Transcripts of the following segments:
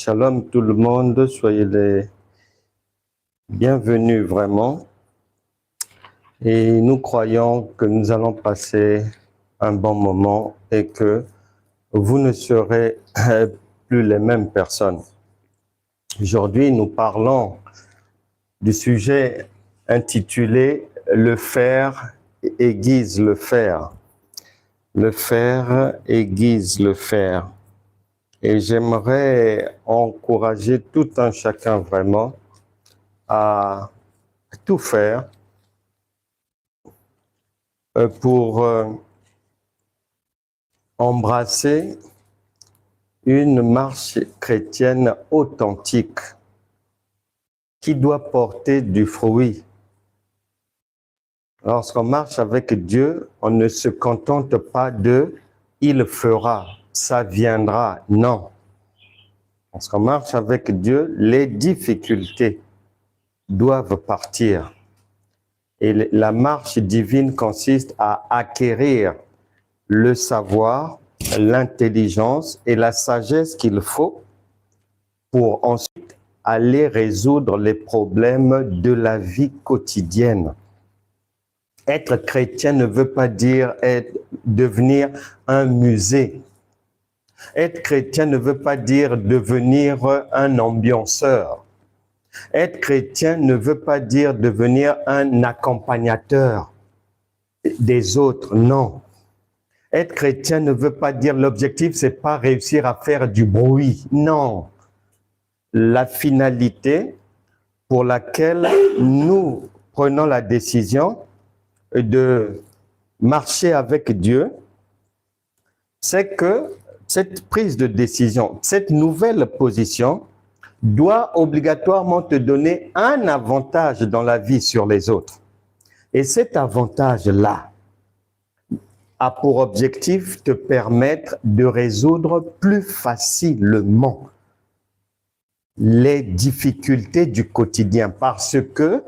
Shalom tout le monde, soyez les bienvenus vraiment. Et nous croyons que nous allons passer un bon moment et que vous ne serez plus les mêmes personnes. Aujourd'hui, nous parlons du sujet intitulé « Le fer aiguise le fer ». Le fer aiguise le fer. Et j'aimerais encourager tout un chacun vraiment à tout faire pour embrasser une marche chrétienne authentique qui doit porter du fruit. Lorsqu'on marche avec Dieu, on ne se contente pas de « il fera », ça viendra. Non. Lorsqu'on marche avec Dieu, les difficultés doivent partir. Et la marche divine consiste à acquérir le savoir, l'intelligence et la sagesse qu'il faut pour ensuite aller résoudre les problèmes de la vie quotidienne. Être chrétien ne veut pas dire devenir un musée. Être chrétien ne veut pas dire devenir un ambianceur. Être chrétien ne veut pas dire devenir un accompagnateur des autres, non. Être chrétien ne veut pas dire l'objectif, c'est pas réussir à faire du bruit, non. La finalité pour laquelle nous prenons la décision de marcher avec Dieu, c'est que cette prise de décision, cette nouvelle position doit obligatoirement te donner un avantage dans la vie sur les autres. Et cet avantage-là a pour objectif te permettre de résoudre plus facilement les difficultés du quotidien parce que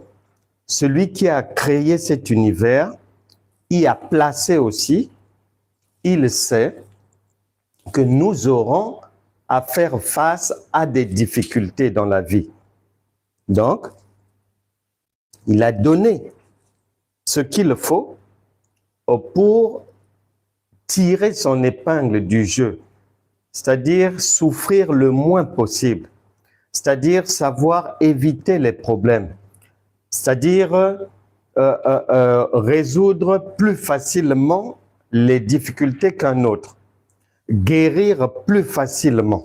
celui qui a créé cet univers y a placé aussi, il sait que nous aurons à faire face à des difficultés dans la vie. Donc, il a donné ce qu'il faut pour tirer son épingle du jeu, c'est-à-dire souffrir le moins possible, c'est-à-dire savoir éviter les problèmes, c'est-à-dire résoudre plus facilement les difficultés qu'un autre, guérir plus facilement.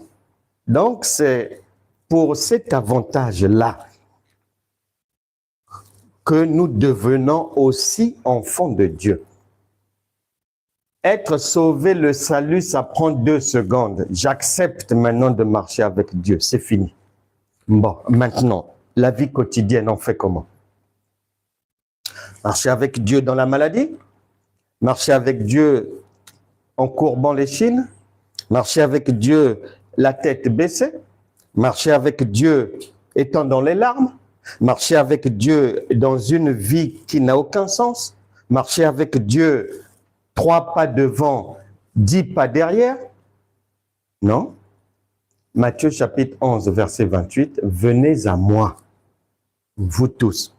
Donc, c'est pour cet avantage-là que nous devenons aussi enfants de Dieu. Être sauvé, le salut, ça prend 2 secondes. J'accepte maintenant de marcher avec Dieu, c'est fini. Bon, maintenant, la vie quotidienne, on fait comment? Marcher avec Dieu dans la maladie? Marcher avec Dieu en courbant les chines? Marcher avec Dieu la tête baissée? Marcher avec Dieu étant dans les larmes? Marcher avec Dieu dans une vie qui n'a aucun sens? Marcher avec Dieu 3 pas devant, 10 pas derrière? Non. Matthieu chapitre 11, verset 28, « Venez à moi, vous tous,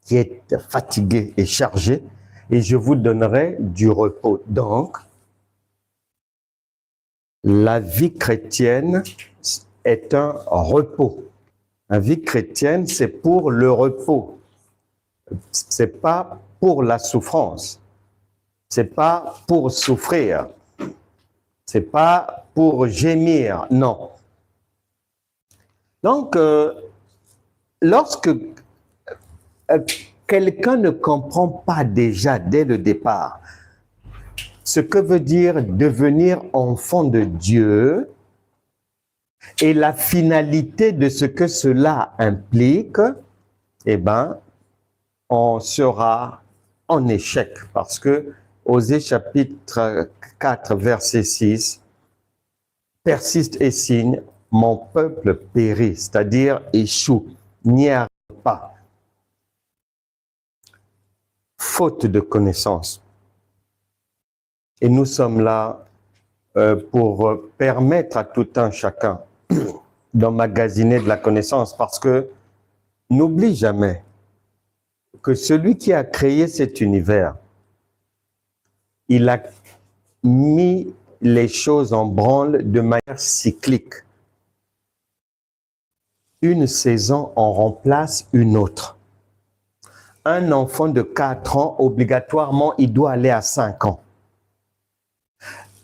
qui êtes fatigués et chargés, et je vous donnerai du repos. » Donc, la vie chrétienne est un repos. La vie chrétienne, c'est pour le repos. C'est pas pour la souffrance. C'est pas pour souffrir. C'est pas pour gémir. Non. Donc, lorsque quelqu'un ne comprend pas déjà dès le départ ce que veut dire devenir enfant de Dieu et la finalité de ce que cela implique, eh bien, on sera en échec parce que Osée chapitre 4, verset 6, persiste et signe, mon peuple périt, c'est-à-dire échoue, n'y arrive pas. Faute de connaissance. Et nous sommes là pour permettre à tout un chacun d'emmagasiner de la connaissance parce que n'oublie jamais que celui qui a créé cet univers, il a mis les choses en branle de manière cyclique. Une saison en remplace une autre. Un enfant de 4 ans, obligatoirement, il doit aller à 5 ans.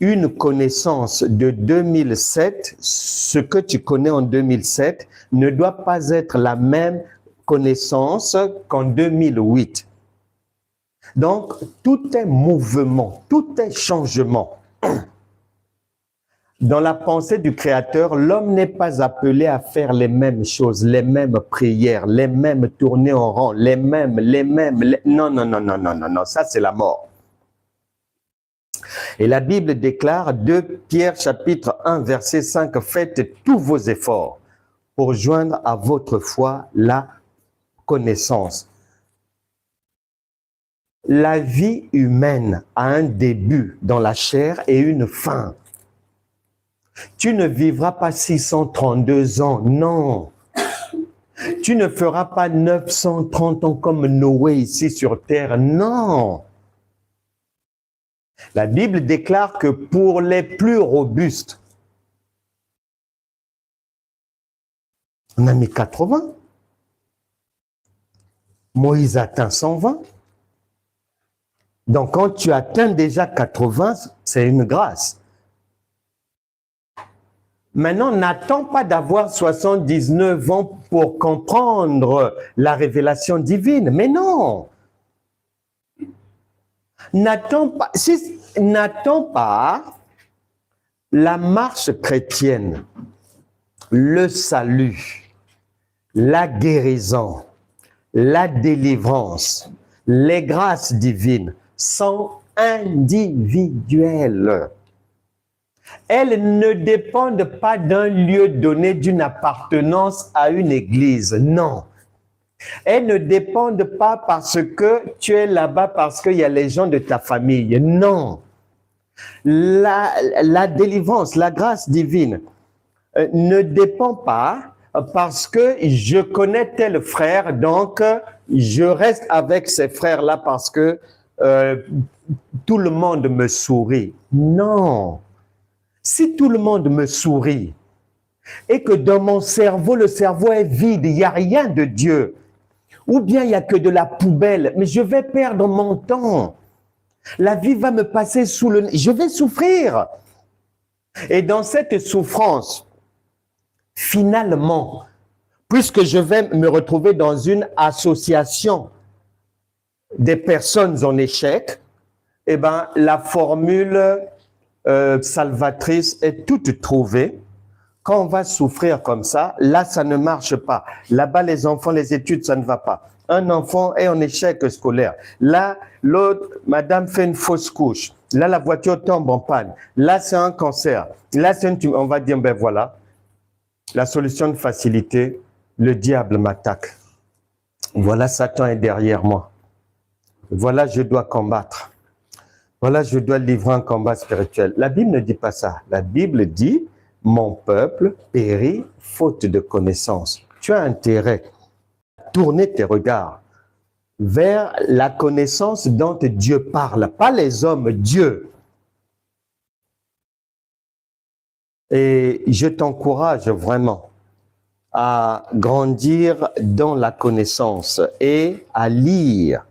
Une connaissance de 2007, ce que tu connais en 2007, ne doit pas être la même connaissance qu'en 2008. Donc, tout est mouvement, tout est changement. Dans la pensée du Créateur, l'homme n'est pas appelé à faire les mêmes choses, les mêmes prières, les mêmes tournées en rang, les mêmes. Non, non, non, non, non, non, non, ça c'est la mort. Et la Bible déclare, 2 Pierre chapitre 1 verset 5, faites tous vos efforts pour joindre à votre foi la connaissance. La vie humaine a un début dans la chair et une fin. Tu ne vivras pas 632 ans, non. Tu ne feras pas 930 ans comme Noé ici sur terre, non. La Bible déclare que pour les plus robustes, on a mis 80. Moïse atteint 120. Donc quand tu atteins déjà 80, c'est une grâce. Maintenant, n'attends pas d'avoir 79 ans pour comprendre la révélation divine. Mais non. N'attends pas la marche chrétienne, le salut, la guérison, la délivrance, les grâces divines sont individuelles. Elles ne dépendent pas d'un lieu donné, d'une appartenance à une église, non. Elles ne dépendent pas parce que tu es là-bas, parce qu'il y a les gens de ta famille, non. La délivrance, la grâce divine ne dépend pas parce que je connais tel frère, donc je reste avec ces frères-là parce que tout le monde me sourit. Non. Si tout le monde me sourit et que dans mon cerveau, le cerveau est vide, il n'y a rien de Dieu, ou bien il n'y a que de la poubelle, mais je vais perdre mon temps. La vie va me passer sous le nez. Je vais souffrir. Et dans cette souffrance, finalement, puisque je vais me retrouver dans une association des personnes en échec, eh ben, la formule salvatrice est toute trouvée. Quand on va souffrir comme ça, là, ça ne marche pas. Là-bas, les enfants, les études, ça ne va pas. Un enfant est en échec scolaire. Là, l'autre, madame fait une fausse couche. Là, la voiture tombe en panne. Là, c'est un cancer. Là, c'est une... On va dire, ben voilà, la solution de facilité, le diable m'attaque. Voilà, Satan est derrière moi. Voilà, je dois combattre. Voilà, je dois livrer un combat spirituel. La Bible ne dit pas ça. La Bible dit, mon peuple périt faute de connaissance. Tu as intérêt à tourner tes regards vers la connaissance dont Dieu parle, pas les hommes, Dieu. Et je t'encourage vraiment à grandir dans la connaissance et à lire.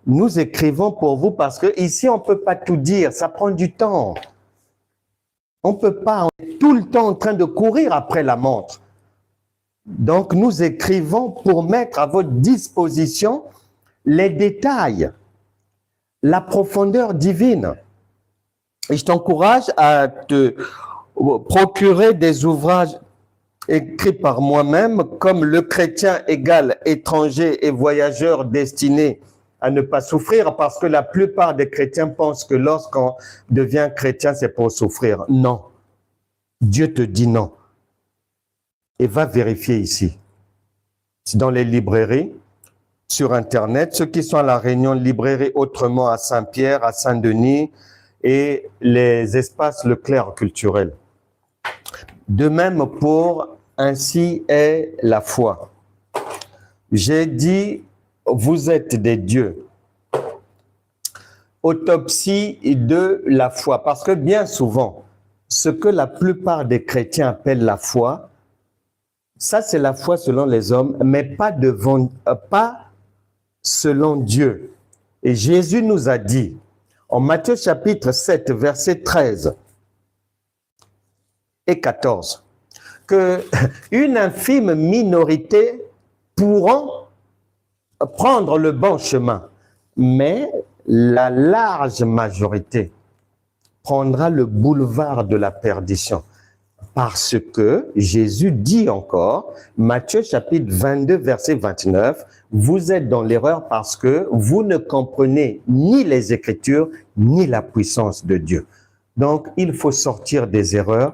Nous écrivons pour vous parce que ici on ne peut pas tout dire, ça prend du temps. On ne peut pas, on est tout le temps en train de courir après la montre. Donc nous écrivons pour mettre à votre disposition les détails, la profondeur divine. Et je t'encourage à te procurer des ouvrages écrits par moi-même comme Le chrétien égale étranger et voyageur destiné à ne pas souffrir, parce que la plupart des chrétiens pensent que lorsqu'on devient chrétien, c'est pour souffrir. Non. Dieu te dit non. Et va vérifier ici. C'est dans les librairies, sur Internet, ceux qui sont à La Réunion, librairie autrement à Saint-Pierre, à Saint-Denis et les espaces Leclerc culturels. De même pour ainsi est la foi. J'ai dit, vous êtes des dieux. Autopsie de la foi. Parce que bien souvent, ce que la plupart des chrétiens appellent la foi, ça c'est la foi selon les hommes, mais pas selon Dieu. Et Jésus nous a dit, en Matthieu chapitre 7, versets 13 et 14, qu'une infime minorité pourront prendre le bon chemin, mais la large majorité prendra le boulevard de la perdition. Parce que Jésus dit encore, Matthieu chapitre 22, verset 29, vous êtes dans l'erreur parce que vous ne comprenez ni les Écritures, ni la puissance de Dieu. Donc, il faut sortir des erreurs,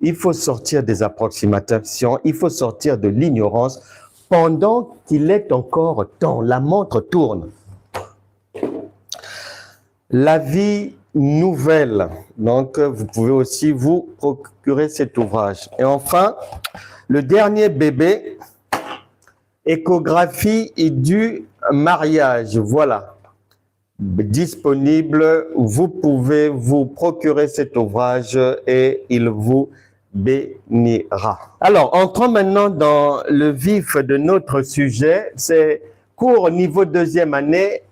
il faut sortir des approximations, il faut sortir de l'ignorance pendant qu'il est encore temps. La montre tourne. La vie nouvelle. Donc, vous pouvez aussi vous procurer cet ouvrage. Et enfin, le dernier bébé, échographie du mariage. Voilà. Disponible. Vous pouvez vous procurer cet ouvrage et il vous bénira. Alors, entrons maintenant dans le vif de notre sujet. C'est cours niveau deuxième année.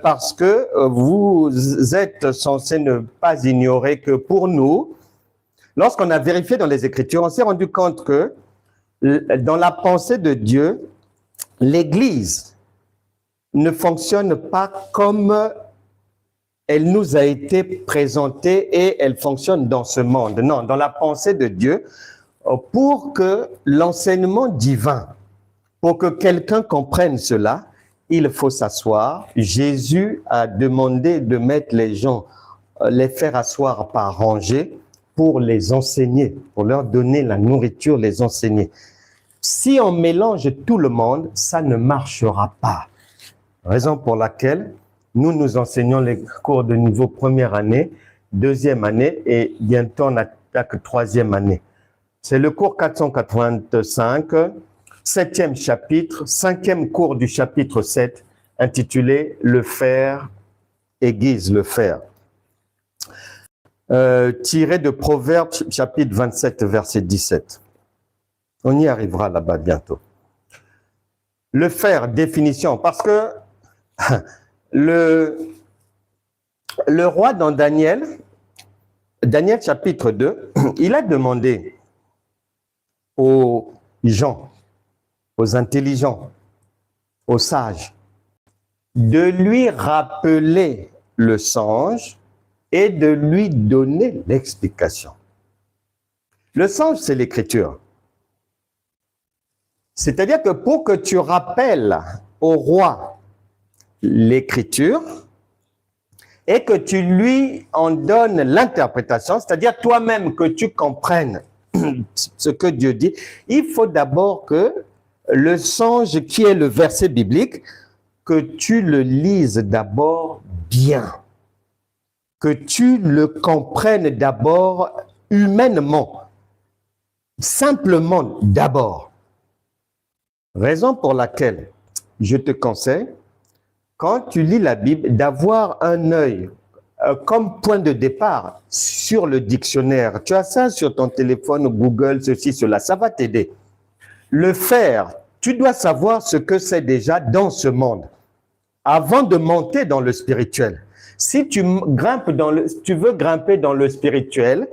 Parce que vous êtes censé ne pas ignorer que pour nous, lorsqu'on a vérifié dans les Écritures, on s'est rendu compte que dans la pensée de Dieu, l'Église ne fonctionne pas comme elle nous a été présentée et elle fonctionne dans ce monde. Non, dans la pensée de Dieu, pour que l'enseignement divin, pour que quelqu'un comprenne cela, il faut s'asseoir. Jésus a demandé de mettre les gens, les faire asseoir par rangée pour les enseigner, pour leur donner la nourriture, les enseigner. Si on mélange tout le monde, ça ne marchera pas. Raison pour laquelle nous enseignons les cours de niveau première année, deuxième année et bientôt on attaque troisième année. C'est le cours 485. Septième chapitre, cinquième cours du chapitre 7, intitulé « Le fer aiguise le fer ». Tiré de Proverbes, chapitre 27, verset 17. On y arrivera là-bas bientôt. Le fer, définition, parce que le roi dans Daniel chapitre 2, il a demandé aux gens, aux intelligents, aux sages, de lui rappeler le songe et de lui donner l'explication. Le songe, c'est l'écriture. C'est-à-dire que pour que tu rappelles au roi l'écriture et que tu lui en donnes l'interprétation, c'est-à-dire toi-même que tu comprennes ce que Dieu dit, il faut d'abord que le songe qui est le verset biblique, que tu le lises d'abord bien, que tu le comprennes d'abord humainement, simplement d'abord. Raison pour laquelle je te conseille, quand tu lis la Bible, d'avoir un œil comme point de départ sur le dictionnaire. Tu as ça sur ton téléphone, Google, ceci, cela, ça va t'aider. Le faire, tu dois savoir ce que c'est déjà dans ce monde avant de monter dans le spirituel. Si tu veux grimper dans le spirituel,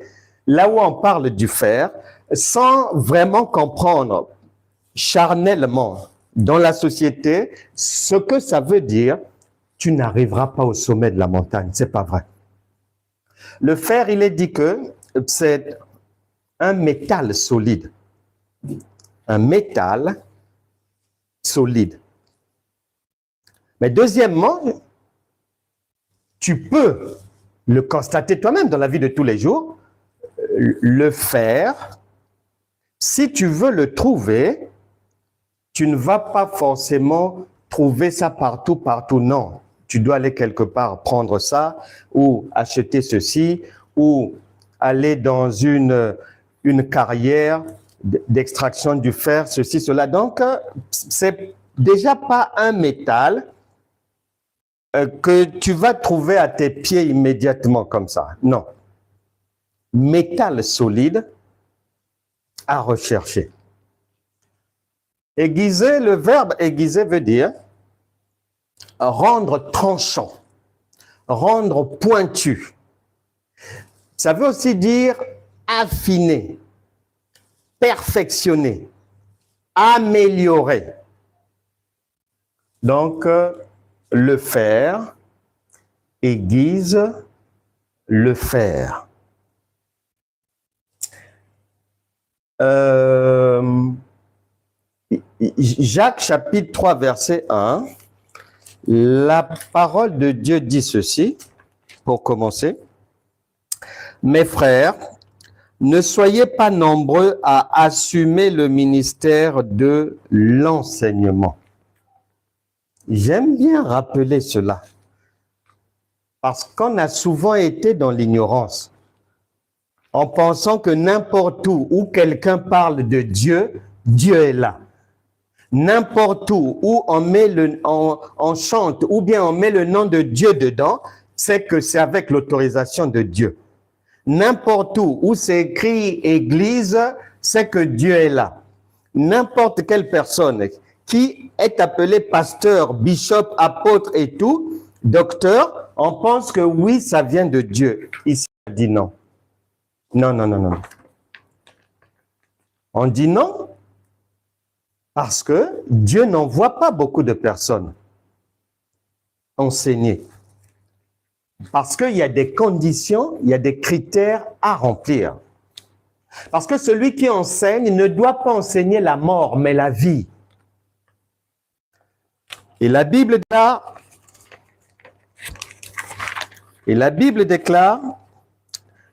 là où on parle du faire, sans vraiment comprendre charnellement dans la société ce que ça veut dire, tu n'arriveras pas au sommet de la montagne. C'est pas vrai. Le fer, il est dit que c'est un métal solide. Un métal solide. Mais deuxièmement, tu peux le constater toi-même dans la vie de tous les jours. Le fer, si tu veux le trouver, tu ne vas pas forcément trouver ça partout, non. Tu dois aller quelque part prendre ça, ou acheter ceci, ou aller dans une une carrière d'extraction du fer, ceci, cela. Donc, c'est déjà pas un métal que tu vas trouver à tes pieds immédiatement comme ça. Non. Métal solide à rechercher. Aiguiser, le verbe aiguiser veut dire rendre tranchant, rendre pointu. Ça veut aussi dire affiner, perfectionner, améliorer. Donc, le fer aiguise le fer. Jacques chapitre 3 verset 1, la parole de Dieu dit ceci, pour commencer. Mes frères, ne soyez pas nombreux à assumer le ministère de l'enseignement. J'aime bien rappeler cela, parce qu'on a souvent été dans l'ignorance, en pensant que n'importe où quelqu'un parle de Dieu, Dieu est là. N'importe où on chante ou bien on met le nom de Dieu dedans, c'est que c'est avec l'autorisation de Dieu. N'importe où c'est écrit église, c'est que Dieu est là. N'importe quelle personne qui est appelée pasteur, bishop, apôtre et tout, docteur, on pense que oui, ça vient de Dieu. Ici, on dit non. Non, non, non, non. On dit non parce que Dieu n'envoie pas beaucoup de personnes enseigner. Parce qu'il y a des conditions, il y a des critères à remplir. Parce que celui qui enseigne ne doit pas enseigner la mort, mais la vie. Et la Bible déclare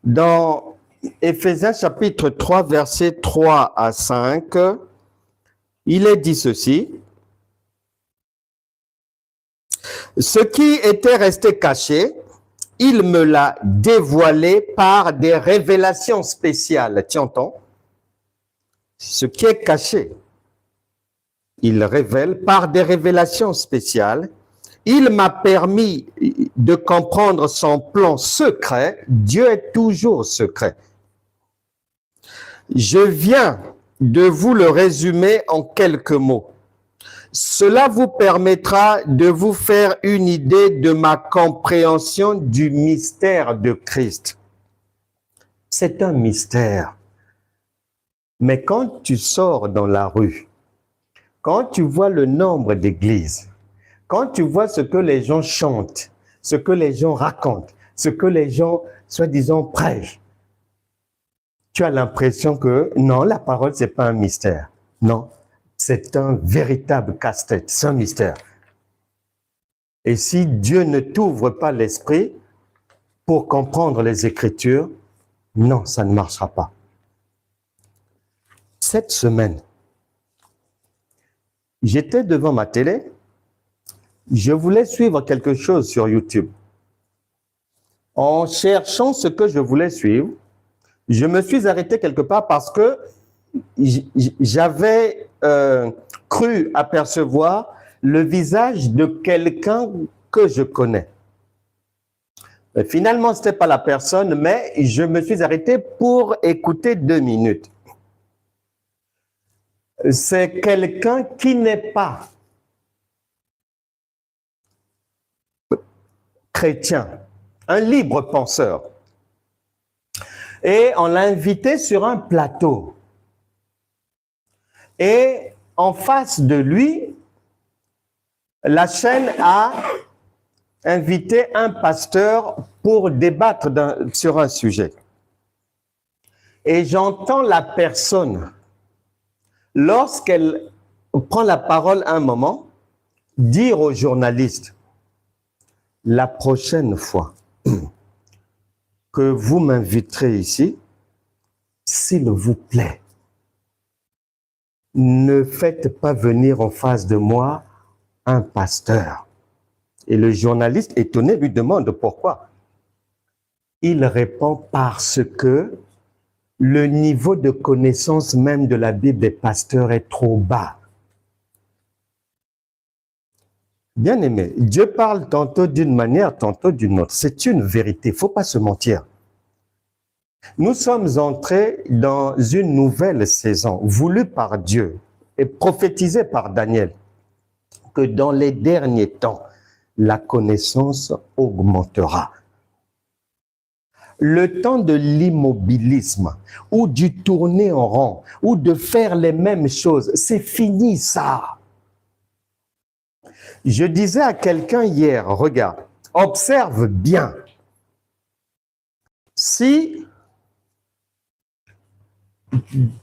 dans Éphésiens chapitre 3, versets 3 à 5, il est dit ceci. Ce qui était resté caché, il me l'a dévoilé par des révélations spéciales. Tu entends? Ce qui est caché, il révèle par des révélations spéciales. Il m'a permis de comprendre son plan secret. Dieu est toujours secret. Je viens de vous le résumer en quelques mots. Cela vous permettra de vous faire une idée de ma compréhension du mystère de Christ. C'est un mystère. Mais quand tu sors dans la rue, quand tu vois le nombre d'églises, quand tu vois ce que les gens chantent, ce que les gens racontent, ce que les gens, soi-disant, prêchent, tu as l'impression que non, la parole, c'est pas un mystère. Non, c'est un véritable casse-tête, c'est un mystère. Et si Dieu ne t'ouvre pas l'esprit pour comprendre les Écritures, non, ça ne marchera pas. Cette semaine, j'étais devant ma télé, je voulais suivre quelque chose sur YouTube. En cherchant ce que je voulais suivre, je me suis arrêté quelque part parce que j'avais cru apercevoir le visage de quelqu'un que je connais. Finalement, ce n'était pas la personne, mais je me suis arrêté pour écouter 2 minutes. C'est quelqu'un qui n'est pas chrétien, un libre penseur. Et on l'a invité sur un plateau. Et en face de lui, la chaîne a invité un pasteur pour débattre sur un sujet. Et j'entends la personne, lorsqu'elle prend la parole un moment, dire aux journalistes, la prochaine fois que vous m'inviterez ici, s'il vous plaît, ne faites pas venir en face de moi un pasteur. Et le journaliste étonné lui demande pourquoi. Il répond parce que le niveau de connaissance même de la Bible des pasteurs est trop bas. Bien aimé, Dieu parle tantôt d'une manière, tantôt d'une autre. C'est une vérité, il ne faut pas se mentir. Nous sommes entrés dans une nouvelle saison voulue par Dieu et prophétisée par Daniel, que dans les derniers temps, la connaissance augmentera. Le temps de l'immobilisme ou du tourner en rond ou de faire les mêmes choses, c'est fini ça. Je disais à quelqu'un hier, regarde, observe bien. Si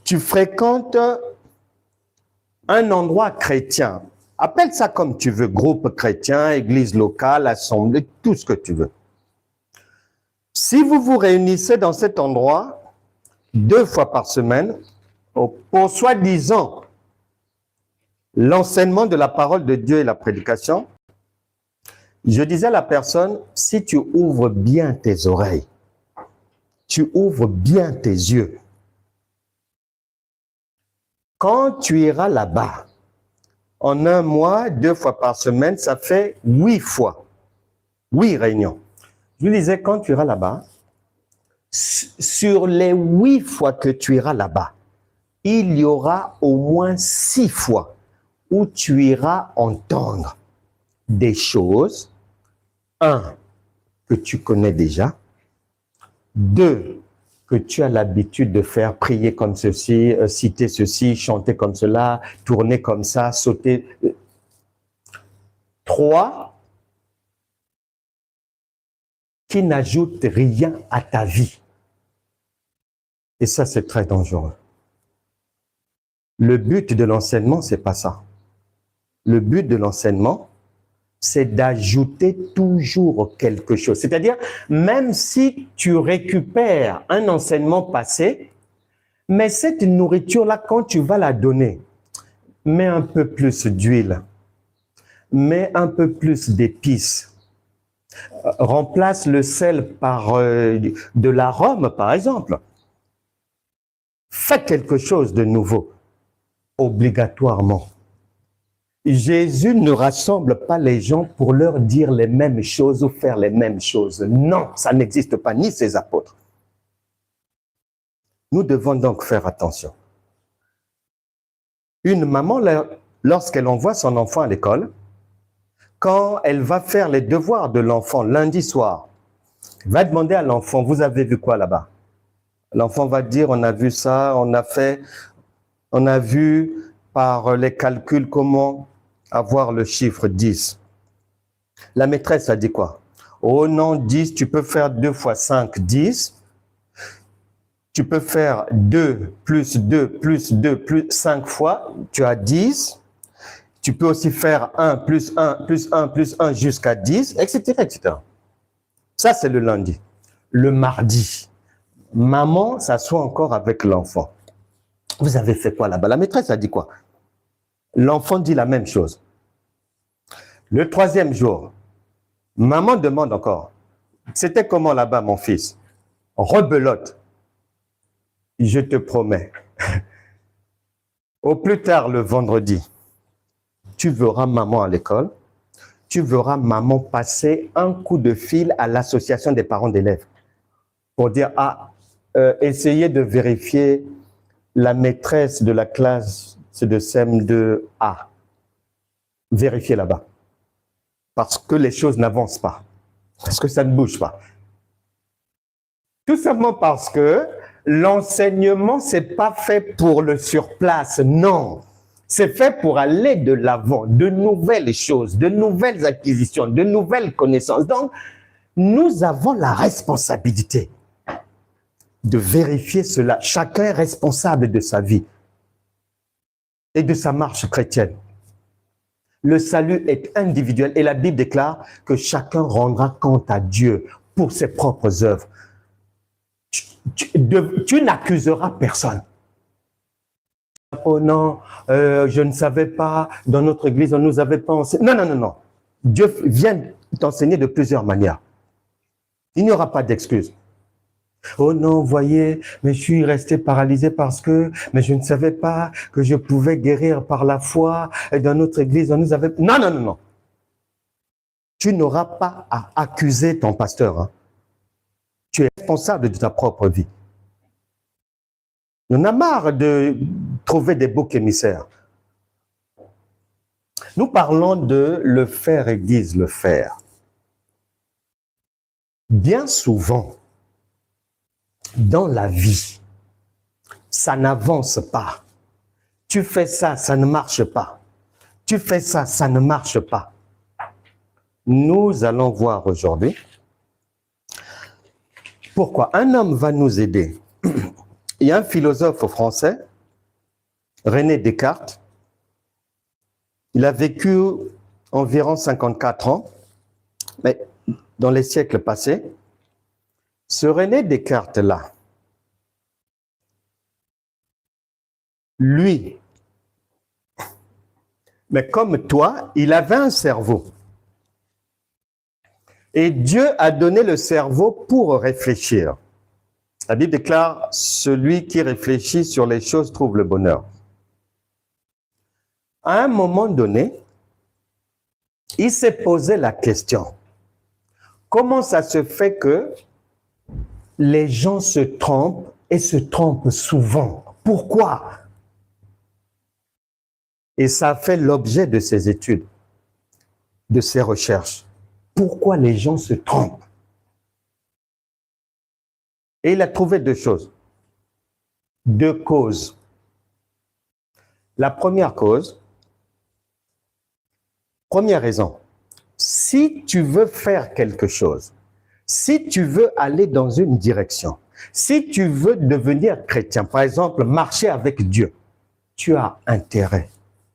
tu fréquentes un endroit chrétien, appelle ça comme tu veux, groupe chrétien, église locale, assemblée, tout ce que tu veux. Si vous vous réunissez dans cet endroit 2 fois par semaine, pour soi-disant l'enseignement de la parole de Dieu et la prédication, je disais à la personne, si tu ouvres bien tes oreilles, tu ouvres bien tes yeux, quand tu iras là-bas, en 1 mois, 2 fois par semaine, ça fait 8 fois, 8 réunions. Je lui disais, quand tu iras là-bas, sur les 8 fois que tu iras là-bas, il y aura au moins 6 fois où tu iras entendre des choses, 1, que tu connais déjà, 2, que tu as l'habitude de faire, prier comme ceci, citer ceci, chanter comme cela, tourner comme ça, sauter. 3, qui n'ajoute rien à ta vie. Et ça, c'est très dangereux. Le but de l'enseignement, c'est pas ça. Le but de l'enseignement, c'est d'ajouter toujours quelque chose. C'est-à-dire, même si tu récupères un enseignement passé, mais cette nourriture-là, quand tu vas la donner, mets un peu plus d'huile, mets un peu plus d'épices, remplace le sel par de l'arôme, par exemple. Fais quelque chose de nouveau, obligatoirement. Jésus ne rassemble pas les gens pour leur dire les mêmes choses ou faire les mêmes choses. Non, ça n'existe pas, ni ses apôtres. Nous devons donc faire attention. Une maman, lorsqu'elle envoie son enfant à l'école, quand elle va faire les devoirs de l'enfant lundi soir, elle va demander à l'enfant, vous avez vu quoi là-bas? L'enfant va dire, on a vu ça, on a vu par les calculs comment avoir le chiffre 10. La maîtresse a dit quoi? Oh non, 10, tu peux faire 2 fois 5, 10. Tu peux faire 2 plus 2 plus 2 plus 5 fois, tu as 10. Tu peux aussi faire 1 plus 1 plus 1 plus 1 jusqu'à 10, etc., etc. Ça, c'est le lundi. Le mardi, maman s'assoit encore avec l'enfant. Vous avez fait quoi là-bas? La maîtresse a dit quoi? L'enfant dit la même chose. Le 3e jour, maman demande encore, c'était comment là-bas mon fils? Rebelote. Je te promets, au plus tard le vendredi, tu verras maman à l'école, tu verras maman passer un coup de fil à l'association des parents d'élèves pour dire, essayez de vérifier la maîtresse de la classe de CM2A. Vérifiez là-bas. Parce que les choses n'avancent pas. Parce que ça ne bouge pas. Tout simplement parce que l'enseignement, ce n'est pas fait pour le surplace. Non. C'est fait pour aller de l'avant, de nouvelles choses, de nouvelles acquisitions, de nouvelles connaissances. Donc, nous avons la responsabilité de vérifier cela. Chacun est responsable de sa vie et de sa marche chrétienne. Le salut est individuel et la Bible déclare que chacun rendra compte à Dieu pour ses propres œuvres. Tu n'accuseras personne. Oh non, je ne savais pas, dans notre église, on ne nous avait pas enseigné. Non, non, non, non. Dieu vient t'enseigner de plusieurs manières. Il n'y aura pas d'excuses. Oh non, voyez, mais je suis resté paralysé parce que, mais je ne savais pas que je pouvais guérir par la foi. Et dans notre église, on nous avait... Non, non, non, non. Tu n'auras pas à accuser ton pasteur. Hein. Tu es responsable de ta propre vie. On a marre de trouver des boucs émissaires. Nous parlons de le faire Église, le faire. Bien souvent, dans la vie, ça n'avance pas. Tu fais ça, ça ne marche pas. Tu fais ça, ça ne marche pas. Nous allons voir aujourd'hui pourquoi un homme va nous aider. Il y a un philosophe français, René Descartes. Il a vécu environ 54 ans, mais dans les siècles passés, ce René Descartes-là, lui, mais comme toi, il avait un cerveau. Et Dieu a donné le cerveau pour réfléchir. La Bible déclare, celui qui réfléchit sur les choses trouve le bonheur. À un moment donné, il s'est posé la question, comment ça se fait que les gens se trompent et se trompent souvent? Pourquoi? Et ça a fait l'objet de ses études, de ses recherches. Pourquoi les gens se trompent? Et il a trouvé deux choses, deux causes. La première cause, première raison, si tu veux faire quelque chose, si tu veux aller dans une direction, si tu veux devenir chrétien, par exemple, marcher avec Dieu, tu as intérêt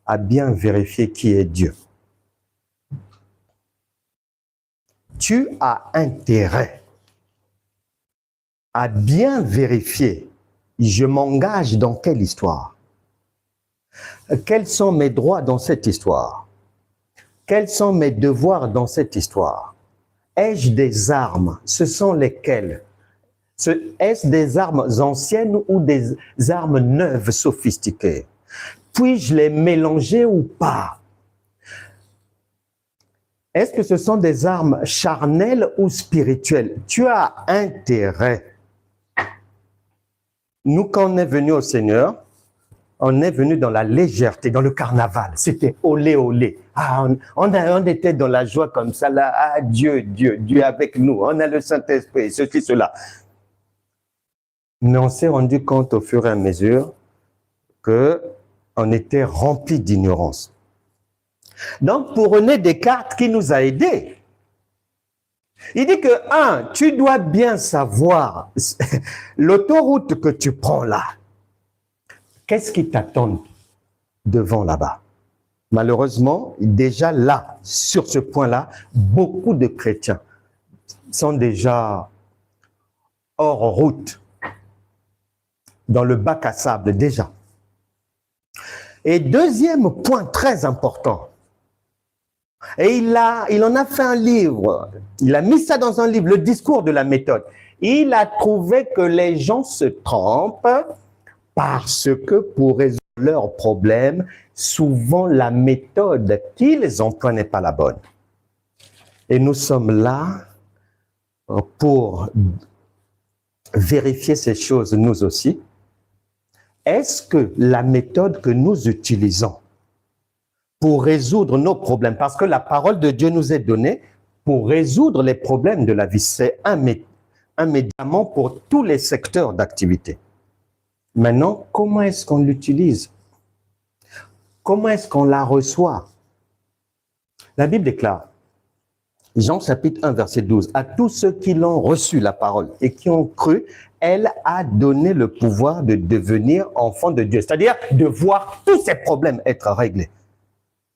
à bien vérifier qui est Dieu. Tu as intérêt à bien vérifier, je m'engage dans quelle histoire? Quels sont mes droits dans cette histoire? Quels sont mes devoirs dans cette histoire? Ai-je des armes? Ce sont lesquelles? Est-ce des armes anciennes ou des armes neuves, sophistiquées? Puis-je les mélanger ou pas? Est-ce que ce sont des armes charnelles ou spirituelles? Tu as intérêt. Nous, quand on est venu au Seigneur, on est venu dans la légèreté, dans le carnaval. C'était olé, olé. Ah, on était dans la joie comme ça, là. Ah, Dieu, Dieu, Dieu avec nous. On a le Saint-Esprit, ceci, cela. Mais on s'est rendu compte au fur et à mesure qu'on était rempli d'ignorance. Donc, pour René Descartes, qui nous a aidés, il dit que, tu dois bien savoir l'autoroute que tu prends là. Qu'est-ce qui t'attend devant là-bas? Malheureusement, déjà là, sur ce point-là, beaucoup de chrétiens sont déjà hors route, dans le bac à sable déjà. Et deuxième point très important, et il en a fait un livre, il a mis ça dans un livre, le discours de la méthode. Il a trouvé que les gens se trompent parce que pour résoudre leurs problèmes, souvent la méthode qu'ils emploient n'est pas la bonne. Et nous sommes là pour vérifier ces choses nous aussi. Est-ce que la méthode que nous utilisons pour résoudre nos problèmes, parce que la parole de Dieu nous est donnée pour résoudre les problèmes de la vie, c'est un médicament pour tous les secteurs d'activité. Maintenant, comment est-ce qu'on l'utilise? Comment est-ce qu'on la reçoit? La Bible déclare, Jean chapitre 1, verset 12, « À tous ceux qui l'ont reçu, la parole, et qui ont cru, elle a donné le pouvoir de devenir enfants de Dieu. » C'est-à-dire de voir tous ces problèmes être réglés.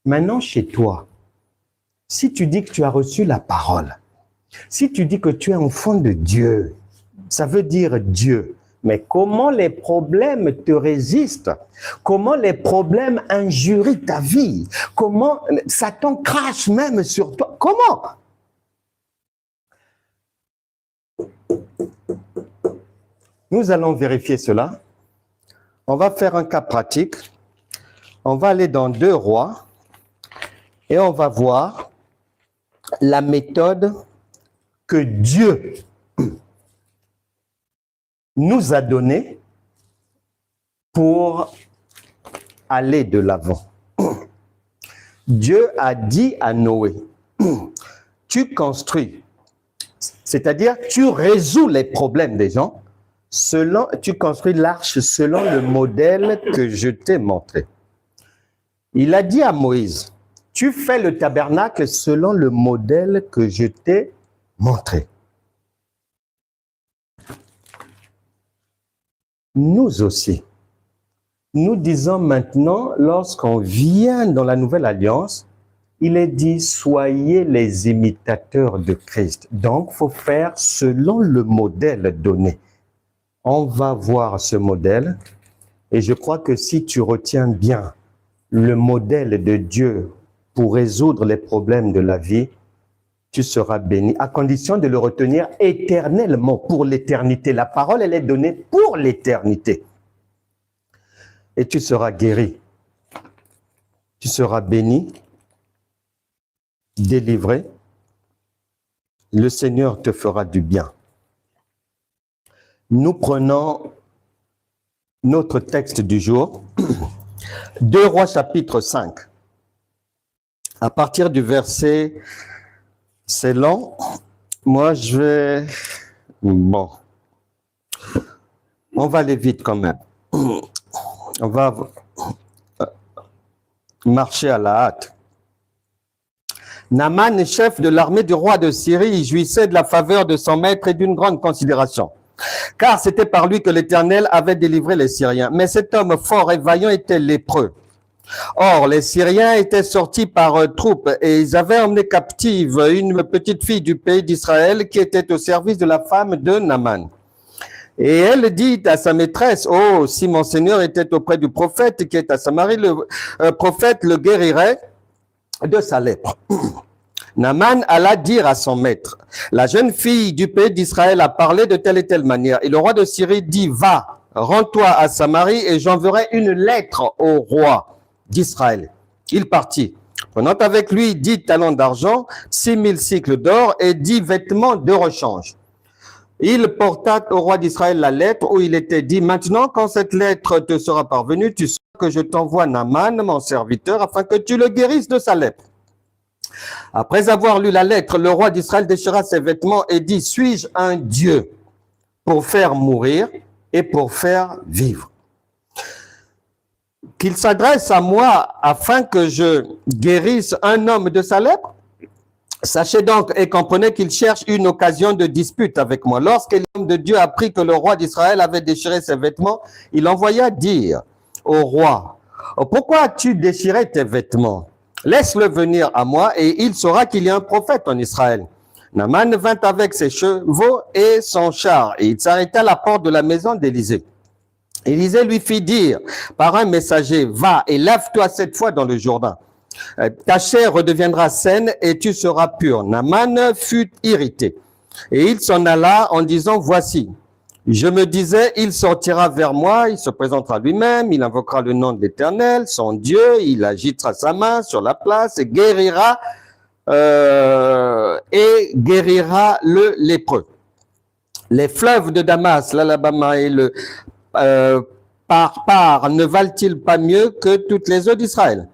Maintenant, chez toi, si tu dis que tu as reçu la parole, si tu dis que tu es enfant de Dieu, ça veut dire Dieu. Mais comment les problèmes te résistent? Comment les problèmes injurient ta vie? Comment Satan crache même sur toi? Comment? Nous allons vérifier cela. On va faire un cas pratique. On va aller dans 2 Rois et on va voir la méthode que Dieu nous a donnée pour aller de l'avant. Dieu a dit à Noé, tu construis, c'est-à-dire tu résous les problèmes des gens, tu construis l'arche selon le modèle que je t'ai montré. Il a dit à Moïse, tu fais le tabernacle selon le modèle que je t'ai montré. Nous aussi, nous disons maintenant, lorsqu'on vient dans la nouvelle alliance, il est dit, soyez les imitateurs de Christ. Donc, il faut faire selon le modèle donné. On va voir ce modèle et je crois que si tu retiens bien le modèle de Dieu pour résoudre les problèmes de la vie, tu seras béni, à condition de le retenir éternellement, pour l'éternité. La parole, elle est donnée pour l'éternité. Et tu seras guéri. Tu seras béni, délivré. Le Seigneur te fera du bien. Nous prenons notre texte du jour, 2 Rois chapitre 5. À partir du verset, c'est long, moi je vais, bon, on va aller vite quand même. On va marcher à la hâte. Naaman, chef de l'armée du roi de Syrie, jouissait de la faveur de son maître et d'une grande considération. Car c'était par lui que l'Éternel avait délivré les Syriens. Mais cet homme fort et vaillant était lépreux. Or, les Syriens étaient sortis par troupes et ils avaient emmené captive une petite fille du pays d'Israël qui était au service de la femme de Naaman. Et elle dit à sa maîtresse, « Oh, si mon Seigneur était auprès du prophète qui est à Samarie, le prophète le guérirait de sa lèpre. » Naaman alla dire à son maître, « La jeune fille du pays d'Israël a parlé de telle et telle manière. » Et le roi de Syrie dit, « Va, rends-toi à Samarie et j'enverrai une lettre au roi d'Israël. » Il partit, prenant avec lui 10 talents d'argent, 6000 cycles d'or et 10 vêtements de rechange. Il porta au roi d'Israël la lettre où il était dit, « Maintenant, quand cette lettre te sera parvenue, tu sauras que je t'envoie Naaman, mon serviteur, afin que tu le guérisses de sa lèpre. » Après avoir lu la lettre, le roi d'Israël déchira ses vêtements et dit, « Suis-je un Dieu pour faire mourir et pour faire vivre? Qu'il s'adresse à moi afin que je guérisse un homme de sa lèpre? Sachez donc et comprenez qu'il cherche une occasion de dispute avec moi. » Lorsque l'homme de Dieu apprit que le roi d'Israël avait déchiré ses vêtements, il envoya dire au roi, « Pourquoi as-tu déchiré tes vêtements? Laisse-le venir à moi et il saura qu'il y a un prophète en Israël. » Naaman vint avec ses chevaux et son char et il s'arrêta à la porte de la maison d'Élisée. Élisée lui fit dire par un messager, « Va et lave-toi 7 fois dans le Jourdain. Ta chair redeviendra saine et tu seras pur. » Naaman fut irrité et il s'en alla en disant, « Voici, je me disais, il sortira vers moi, il se présentera lui-même, il invoquera le nom de l'Éternel, son Dieu, il agitera sa main sur la place et guérira le lépreux. Les fleuves de Damas, l'Alabama et le Parpar ne valent-ils pas mieux que toutes les eaux d'Israël?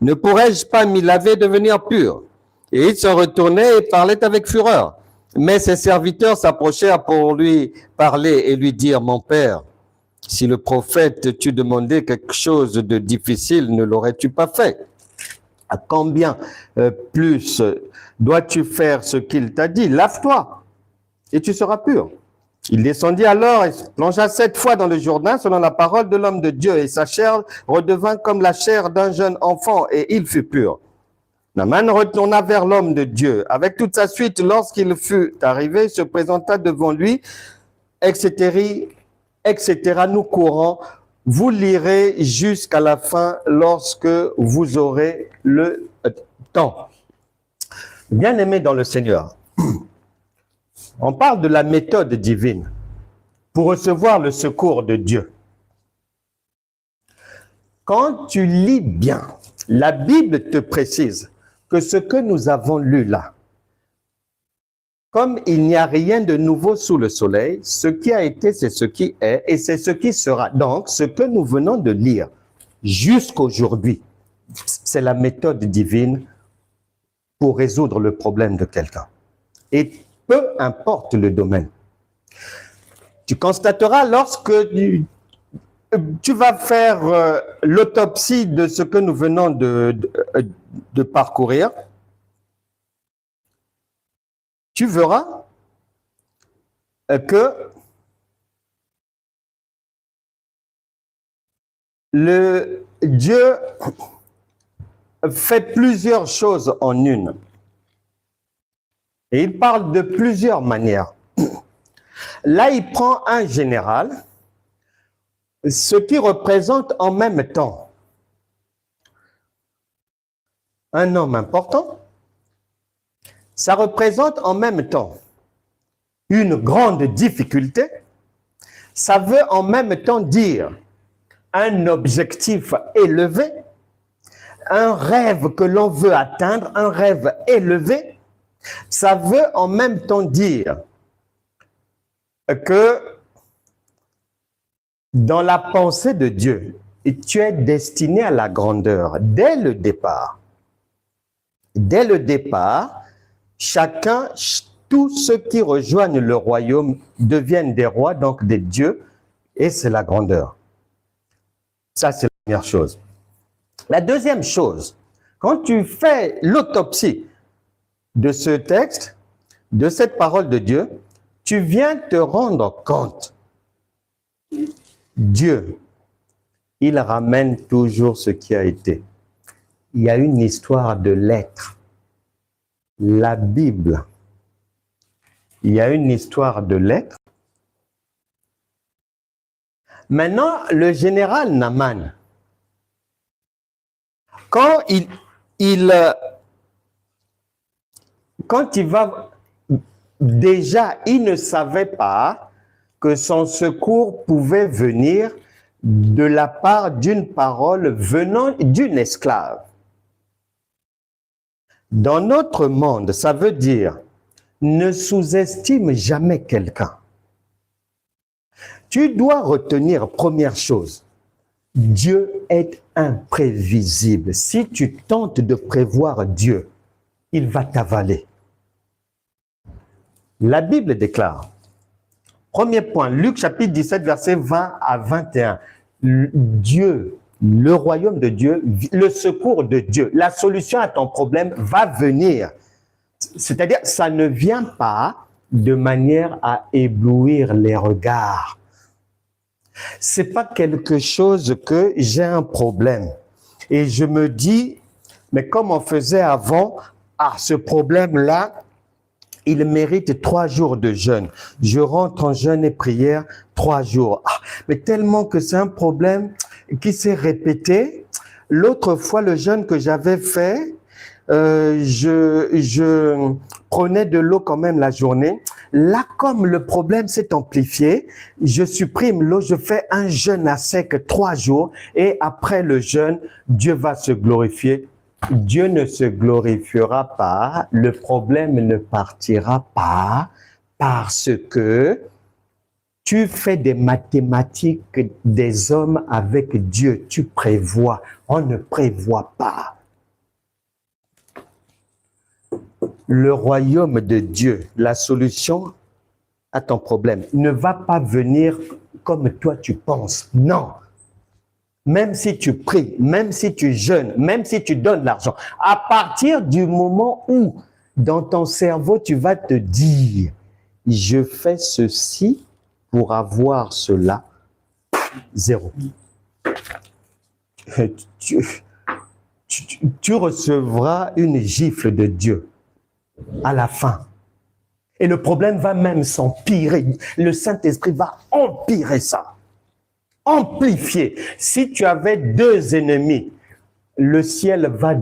Ne pourrais-je pas m'y laver et devenir pur? » Et il se retournait et parlait avec fureur. Mais ses serviteurs s'approchèrent pour lui parler et lui dire, « Mon père, si le prophète t'eût demandé quelque chose de difficile, ne l'aurais-tu pas fait? À combien plus dois-tu faire ce qu'il t'a dit? Lave-toi et tu seras pur. » Il descendit alors et plongea 7 fois dans le Jourdain selon la parole de l'homme de Dieu et sa chair redevint comme la chair d'un jeune enfant et il fut pur. Naaman retourna vers l'homme de Dieu. Avec toute sa suite, lorsqu'il fut arrivé, se présenta devant lui, etc. Nous courons. Vous lirez jusqu'à la fin lorsque vous aurez le temps. Bien-aimés dans le Seigneur, on parle de la méthode divine. pour recevoir le secours de Dieu. Quand tu lis bien, la Bible te précise que ce que nous avons lu là, comme il n'y a rien de nouveau sous le soleil, ce qui a été, c'est ce qui est et c'est ce qui sera. Donc, ce que nous venons de lire jusqu'aujourd'hui, c'est la méthode divine pour résoudre le problème de quelqu'un. Et peu importe le domaine. Tu constateras lorsque tu vas faire l'autopsie de ce que nous venons de parcourir, tu verras que le Dieu fait plusieurs choses en une. Et il parle de plusieurs manières. Là, il prend un général, ce qui représente en même temps un homme important, ça représente en même temps une grande difficulté, ça veut en même temps dire un objectif élevé, un rêve que l'on veut atteindre, un rêve élevé, ça veut en même temps dire que dans la pensée de Dieu, tu es destiné à la grandeur dès le départ. Dès le départ, chacun, tous ceux qui rejoignent le royaume deviennent des rois, donc des dieux, et c'est la grandeur. Ça, c'est la première chose. La deuxième chose, quand tu fais l'autopsie de ce texte, de cette parole de Dieu, tu viens te rendre compte. Dieu, il ramène toujours ce qui a été. Il y a une histoire de l'être. La Bible, il y a une histoire de l'être. Maintenant, le général Naaman, quand il va, déjà, il ne savait pas que son secours pouvait venir de la part d'une parole venant d'une esclave. Dans notre monde, ça veut dire ne sous-estime jamais quelqu'un. Tu dois retenir, première chose, Dieu est imprévisible. Si tu tentes de prévoir Dieu, il va t'avaler. La Bible déclare, premier point, Luc chapitre 17, versets 20 à 21, Dieu, le royaume de Dieu, le secours de Dieu, la solution à ton problème va venir. C'est-à-dire, ça ne vient pas de manière à éblouir les regards. C'est pas quelque chose que j'ai un problème. Et je me dis, mais comme on faisait avant, ce problème-là, il mérite 3 jours de jeûne. Je rentre en jeûne et prière 3 jours. Mais tellement que c'est un problème qui s'est répété. L'autre fois, le jeûne que j'avais fait, je prenais de l'eau quand même la journée. Là, comme le problème s'est amplifié, je supprime l'eau, je fais un jeûne à sec 3 jours et après le jeûne, Dieu va se glorifier. Dieu ne se glorifiera pas, le problème ne partira pas parce que tu fais des mathématiques des hommes avec Dieu, tu prévois, on ne prévoit pas. Le royaume de Dieu, la solution à ton problème, ne va pas venir comme toi tu penses, non. Même si tu pries, même si tu jeûnes, même si tu donnes l'argent, à partir du moment où dans ton cerveau tu vas te dire « je fais ceci pour avoir cela », zéro. Tu recevras une gifle de Dieu à la fin. Et le problème va même s'empirer. Le Saint-Esprit va empirer ça. Amplifier. Si tu avais 2 ennemis, le ciel va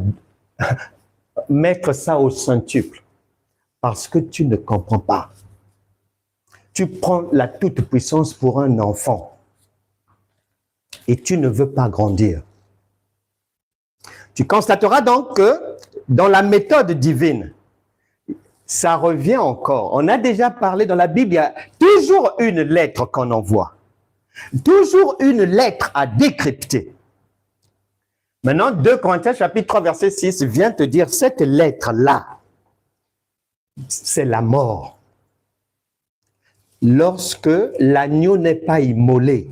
mettre ça au centuple parce que tu ne comprends pas. tu prends la toute-puissance pour un enfant et tu ne veux pas grandir. Tu constateras donc que dans la méthode divine, ça revient encore. On a déjà parlé dans la Bible, il y a toujours une lettre qu'on envoie. Toujours une lettre à décrypter. Maintenant, 2 Corinthiens chapitre 3 verset 6 vient te dire cette lettre-là, c'est la mort. Lorsque l'agneau n'est pas immolé,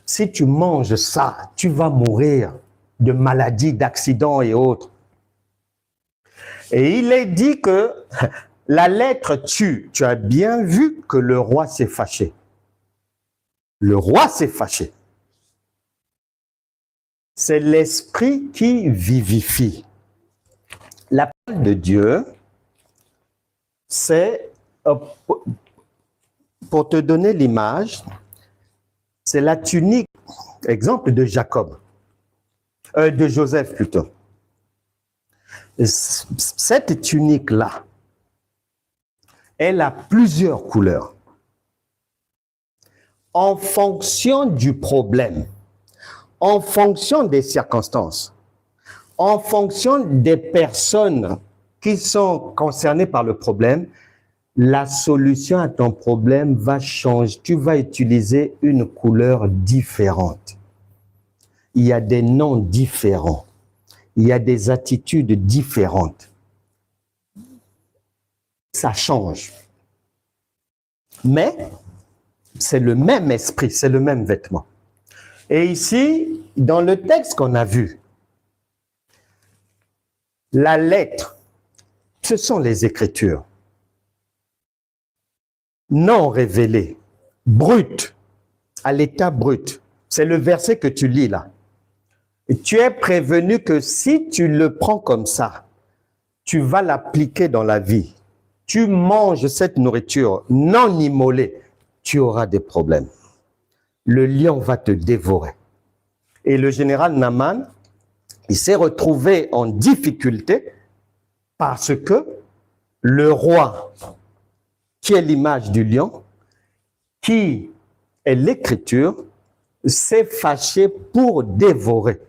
si tu manges ça, tu vas mourir de maladies, d'accidents et autres. Et il est dit que la lettre tue. Tu as bien vu que le roi s'est fâché. Le roi s'est fâché. C'est l'esprit qui vivifie. La parole de Dieu, c'est, pour te donner l'image, c'est la tunique, exemple de Jacob, de Joseph plutôt. Cette tunique-là, elle a plusieurs couleurs. En fonction du problème, en fonction des circonstances, en fonction des personnes qui sont concernées par le problème, la solution à ton problème va changer. Tu vas utiliser une couleur différente. Il y a des noms différents. Il y a des attitudes différentes. Ça change. Mais c'est le même esprit, c'est le même vêtement. Et ici, dans le texte qu'on a vu, la lettre, ce sont les Écritures. Non révélées, brutes, à l'état brut. C'est le verset que tu lis là. Et tu es prévenu que si tu le prends comme ça, tu vas l'appliquer dans la vie. Tu manges cette nourriture non immolée, tu auras des problèmes. Le lion va te dévorer. Et le général Naaman, il s'est retrouvé en difficulté parce que le roi, qui est l'image du lion, qui est l'écriture, s'est fâché pour dévorer.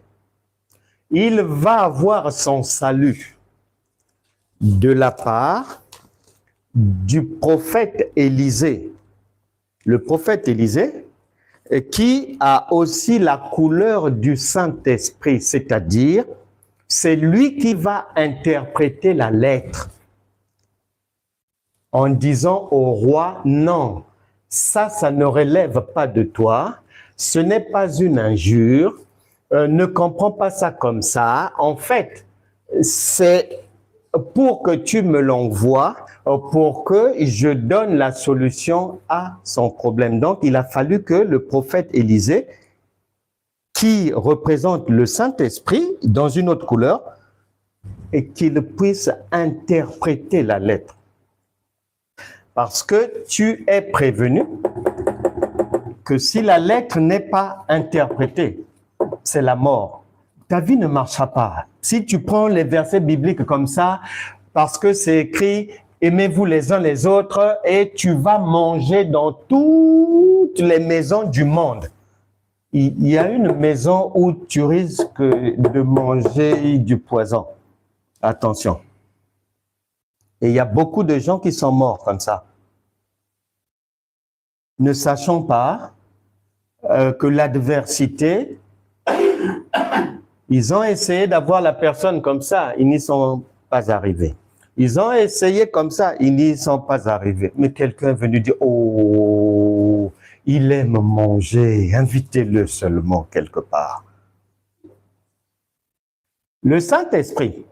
Il va avoir son salut de la part du prophète Élisée. Le prophète Élisée, qui a aussi la couleur du Saint-Esprit, c'est-à-dire, c'est lui qui va interpréter la lettre en disant au roi, non, ça ne relève pas de toi, ce n'est pas une injure, ne comprends pas ça comme ça. En fait, c'est pour que tu me l'envoies, pour que je donne la solution à son problème. Donc, il a fallu que le prophète Élisée, qui représente le Saint-Esprit dans une autre couleur, et qu'il puisse interpréter la lettre. Parce que tu es prévenu que si la lettre n'est pas interprétée, c'est la mort. Ta vie ne marchera pas. Si tu prends les versets bibliques comme ça, parce que c'est écrit « Aimez-vous les uns les autres » et tu vas manger dans toutes les maisons du monde. Il y a une maison où tu risques de manger du poison. Attention. Et il y a beaucoup de gens qui sont morts comme ça. Ne sachant pas que l'adversité, ils ont essayé d'avoir la personne comme ça, ils n'y sont pas arrivés. Ils ont essayé comme ça, ils n'y sont pas arrivés. Mais quelqu'un est venu dire, oh, il aime manger, invitez-le seulement quelque part. Le Saint-Esprit,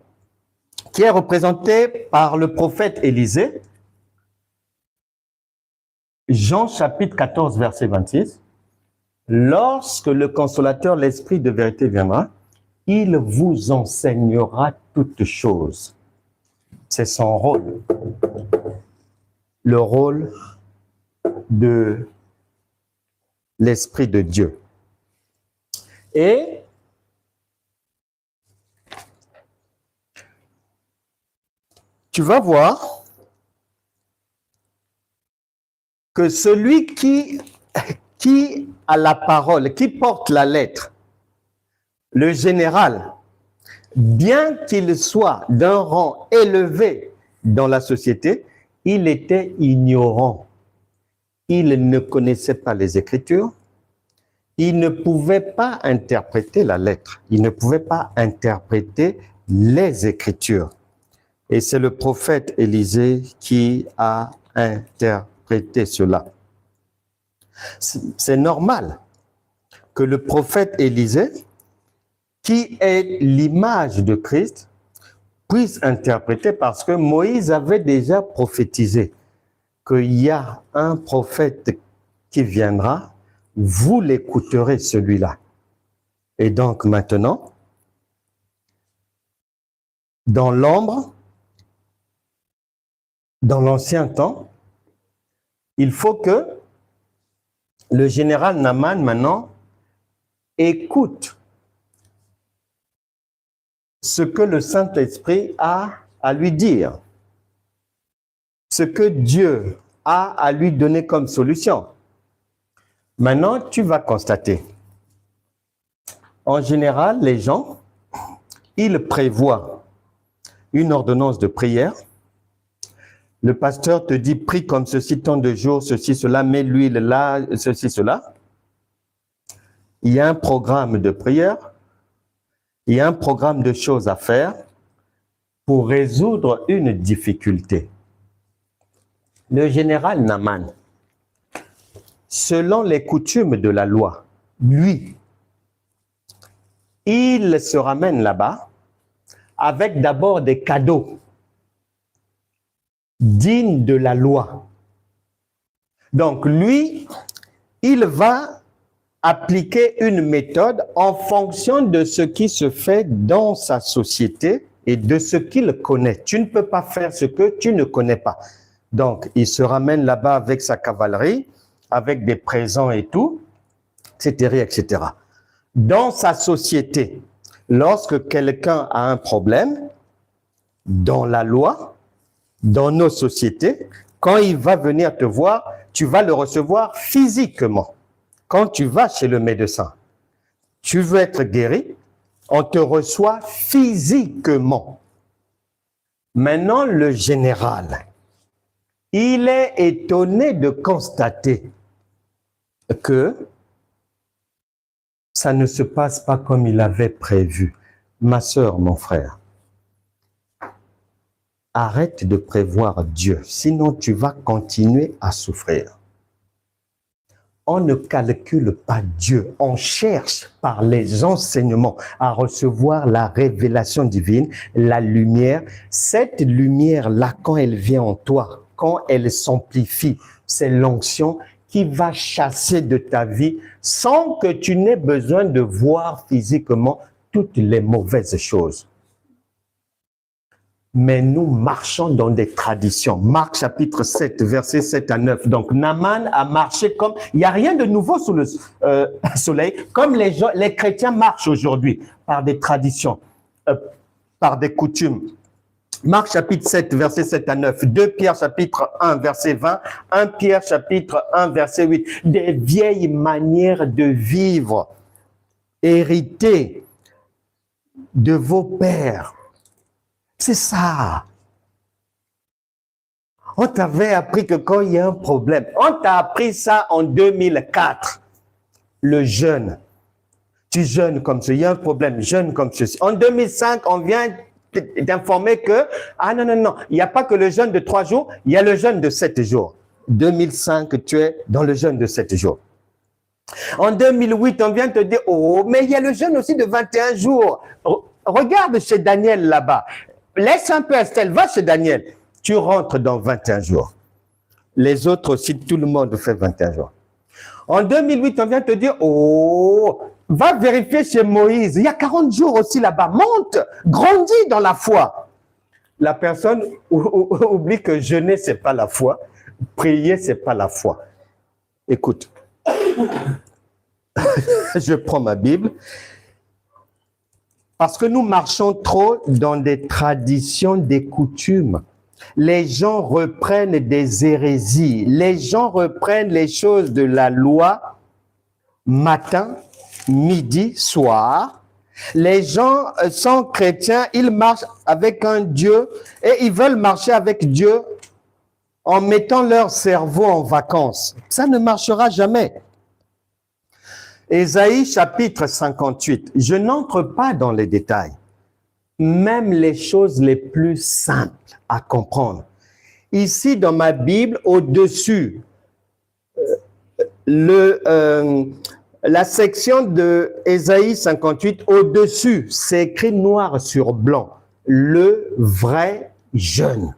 qui est représenté par le prophète Élisée, Jean chapitre 14, verset 26, lorsque le consolateur, l'Esprit de vérité viendra, il vous enseignera toutes choses. C'est son rôle. Le rôle de l'Esprit de Dieu. Et tu vas voir que celui qui a la parole, qui porte la lettre, le général, bien qu'il soit d'un rang élevé dans la société, il était ignorant. Il ne connaissait pas les Écritures. Il ne pouvait pas interpréter la lettre. Il ne pouvait pas interpréter les Écritures. Et c'est le prophète Élisée qui a interprété cela. C'est normal que le prophète Élisée, qui est l'image de Christ, puisse interpréter, parce que Moïse avait déjà prophétisé qu'il y a un prophète qui viendra, vous l'écouterez celui-là. Et donc maintenant, dans l'ombre, dans l'ancien temps, il faut que le général Naaman maintenant écoute ce que le Saint-Esprit a à lui dire, ce que Dieu a à lui donner comme solution. Maintenant, tu vas constater, en général, les gens, ils prévoient une ordonnance de prière. Le pasteur te dit, prie comme ceci, tant de jours, ceci, cela, mets l'huile là, ceci, cela. Il y a un programme de prière, il y a un programme de choses à faire pour résoudre une difficulté. Le général Naaman, selon les coutumes de la loi, lui, il se ramène là-bas avec d'abord des cadeaux dignes de la loi. Donc lui, il va appliquer une méthode en fonction de ce qui se fait dans sa société et de ce qu'il connaît. Tu ne peux pas faire ce que tu ne connais pas. Donc, il se ramène là-bas avec sa cavalerie, avec des présents et tout, etc., etc. Dans sa société, lorsque quelqu'un a un problème, dans la loi, dans nos sociétés, quand il va venir te voir, tu vas le recevoir physiquement. Quand tu vas chez le médecin, tu veux être guéri, on te reçoit physiquement. Maintenant, le général, il est étonné de constater que ça ne se passe pas comme il avait prévu. Ma sœur, mon frère, arrête de prévoir Dieu, sinon tu vas continuer à souffrir. On ne calcule pas Dieu, on cherche par les enseignements à recevoir la révélation divine, la lumière. Cette lumière-là, quand elle vient en toi, quand elle s'amplifie, c'est l'onction qui va chasser de ta vie sans que tu n'aies besoin de voir physiquement toutes les mauvaises choses. Mais nous marchons dans des traditions. Marc chapitre 7, versets 7 à 9. Donc, Naaman a marché comme... Il n'y a rien de nouveau sous le soleil, comme les chrétiens marchent aujourd'hui, par des traditions, par des coutumes. Marc chapitre 7, versets 7 à 9. 2 Pierre chapitre 1, verset 20. 1 Pierre chapitre 1, verset 8. Des vieilles manières de vivre, héritées de vos pères. C'est ça. On t'avait appris que quand il y a un problème, on t'a appris ça en 2004. Le jeûne. Tu jeûnes comme ceci, il y a un problème, jeûne comme ceci. En 2005, on vient d'informer que, ah non, non, non, il n'y a pas que le jeûne de 3 jours, il y a le jeûne de 7 jours. 2005, tu es dans le jeûne de 7 jours. En 2008, on vient te dire, oh, mais il y a le jeûne aussi de 21 jours. Regarde chez Daniel là-bas. Laisse un peu Estelle, va chez Daniel. Tu rentres dans 21 jours. Les autres aussi, tout le monde fait 21 jours. En 2008, on vient te dire, oh, va vérifier chez Moïse. Il y a 40 jours aussi là-bas. Monte, grandis dans la foi. La personne oublie que jeûner, ce n'est pas la foi. Prier, ce n'est pas la foi. Écoute, je prends ma Bible. Parce que nous marchons trop dans des traditions, des coutumes. Les gens reprennent des hérésies. Les gens reprennent les choses de la loi matin, midi, soir. Les gens sont chrétiens, ils marchent avec un Dieu et ils veulent marcher avec Dieu en mettant leur cerveau en vacances. Ça ne marchera jamais. Ésaïe chapitre 58. Je n'entre pas dans les détails. Même les choses les plus simples à comprendre. Ici, dans ma Bible, au-dessus, la section de Ésaïe 58, au-dessus, c'est écrit noir sur blanc. Le vrai jeûne.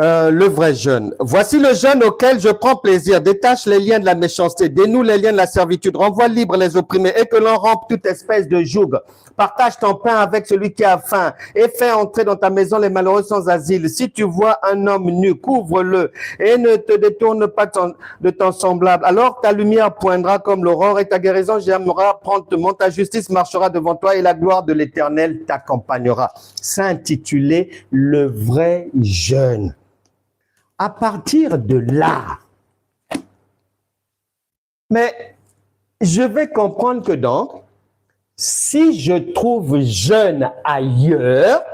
Le vrai jeûne. Voici le jeûne auquel je prends plaisir. Détache les liens de la méchanceté, dénoue les liens de la servitude, renvoie libre les opprimés et que l'on rompe toute espèce de joug. Partage ton pain avec celui qui a faim et fais entrer dans ta maison les malheureux sans asile. Si tu vois un homme nu, couvre-le et ne te détourne pas de ton semblable. Alors ta lumière poindra comme l'aurore et ta guérison germera promptement. Ta justice marchera devant toi et la gloire de l'Éternel t'accompagnera. C'est intitulé le vrai jeûne. À partir de là, mais je vais comprendre que donc, si je trouve jeûne ailleurs,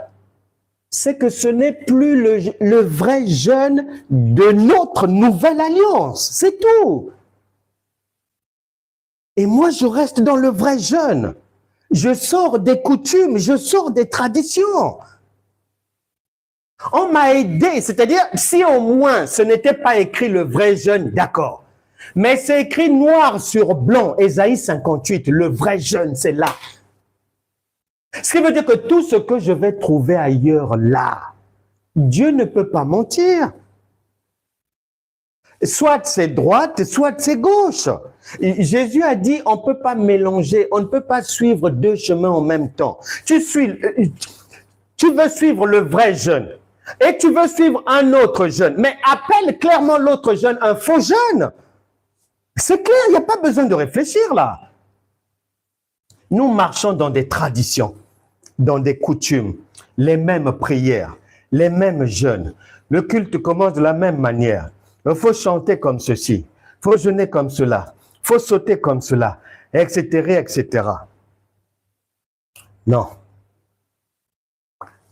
c'est que ce n'est plus le vrai jeûne de notre nouvelle alliance. C'est tout. Et moi, je reste dans le vrai jeûne. Je sors des coutumes, je sors des traditions. On m'a aidé, c'est-à-dire, si au moins ce n'était pas écrit le vrai jeûne, d'accord. Mais c'est écrit noir sur blanc, Ésaïe 58, le vrai jeûne, c'est là. Ce qui veut dire que tout ce que je vais trouver ailleurs là, Dieu ne peut pas mentir. Soit c'est droite, soit c'est gauche. Jésus a dit, on ne peut pas mélanger, on ne peut pas suivre deux chemins en même temps. Tu veux suivre le vrai jeûne. Et tu veux suivre un autre jeûne, mais appelle clairement l'autre jeûne un faux jeûne. C'est clair, il n'y a pas besoin de réfléchir là. Nous marchons dans des traditions, dans des coutumes, les mêmes prières, les mêmes jeûnes. Le culte commence de la même manière. Il faut chanter comme ceci, il faut jeûner comme cela, il faut sauter comme cela, etc., etc. Non.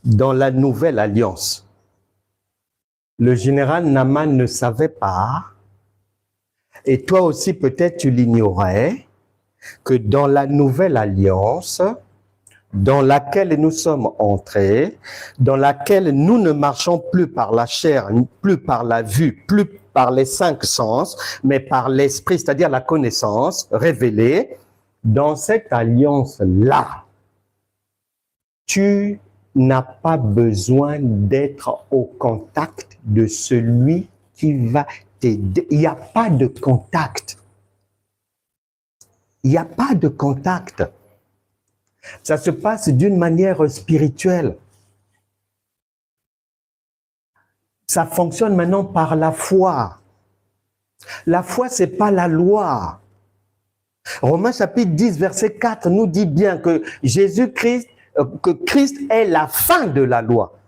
Dans la nouvelle alliance, le général Naaman ne savait pas, et toi aussi peut-être tu l'ignorais, que dans la nouvelle alliance, dans laquelle nous sommes entrés, dans laquelle nous ne marchons plus par la chair, plus par la vue, plus par les cinq sens, mais par l'esprit, c'est-à-dire la connaissance révélée, dans cette alliance-là, tu n'a pas besoin d'être au contact de celui qui va t'aider. Il n'y a pas de contact. Il n'y a pas de contact. Ça se passe d'une manière spirituelle. Ça fonctionne maintenant par la foi. La foi, ce n'est pas la loi. Romains chapitre 10, verset 4 nous dit bien que Jésus-Christ, que Christ est la fin de la loi.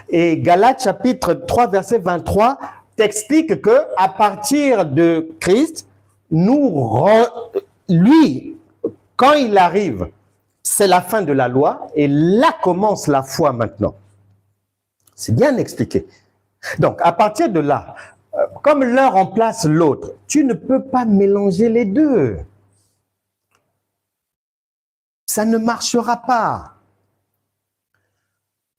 Et Galates chapitre 3 verset 23 t'explique que à partir de Christ, lui, quand il arrive, c'est la fin de la loi et là commence la foi maintenant. C'est bien expliqué. Donc à partir de là, comme l'un remplace l'autre, tu ne peux pas mélanger les deux. Ça ne marchera pas.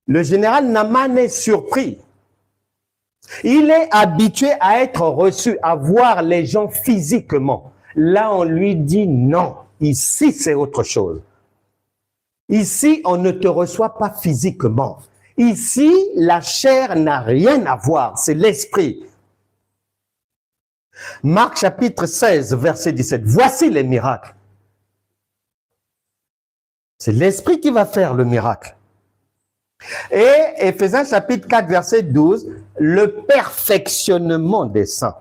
Le général Naaman est surpris. Il est habitué à être reçu, à voir les gens physiquement. Là, on lui dit non. Ici, c'est autre chose. Ici, on ne te reçoit pas physiquement. Ici, la chair n'a rien à voir, c'est l'esprit. Marc chapitre 16, verset 17. Voici les miracles. C'est l'esprit qui va faire le miracle. Et Éphésiens chapitre 4, verset 12, le perfectionnement des saints.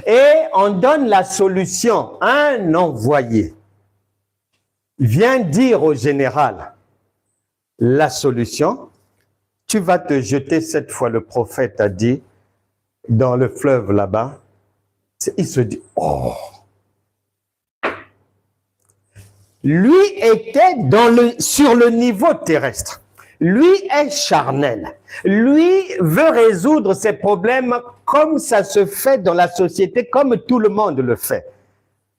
Et on donne la solution. Un envoyé vient dire au général, La solution, tu vas te jeter cette fois, le prophète a dit, dans le fleuve là-bas. Il se dit, oh. Lui était sur le niveau terrestre. Lui est charnel. Lui veut résoudre ses problèmes comme ça se fait dans la société, comme tout le monde le fait.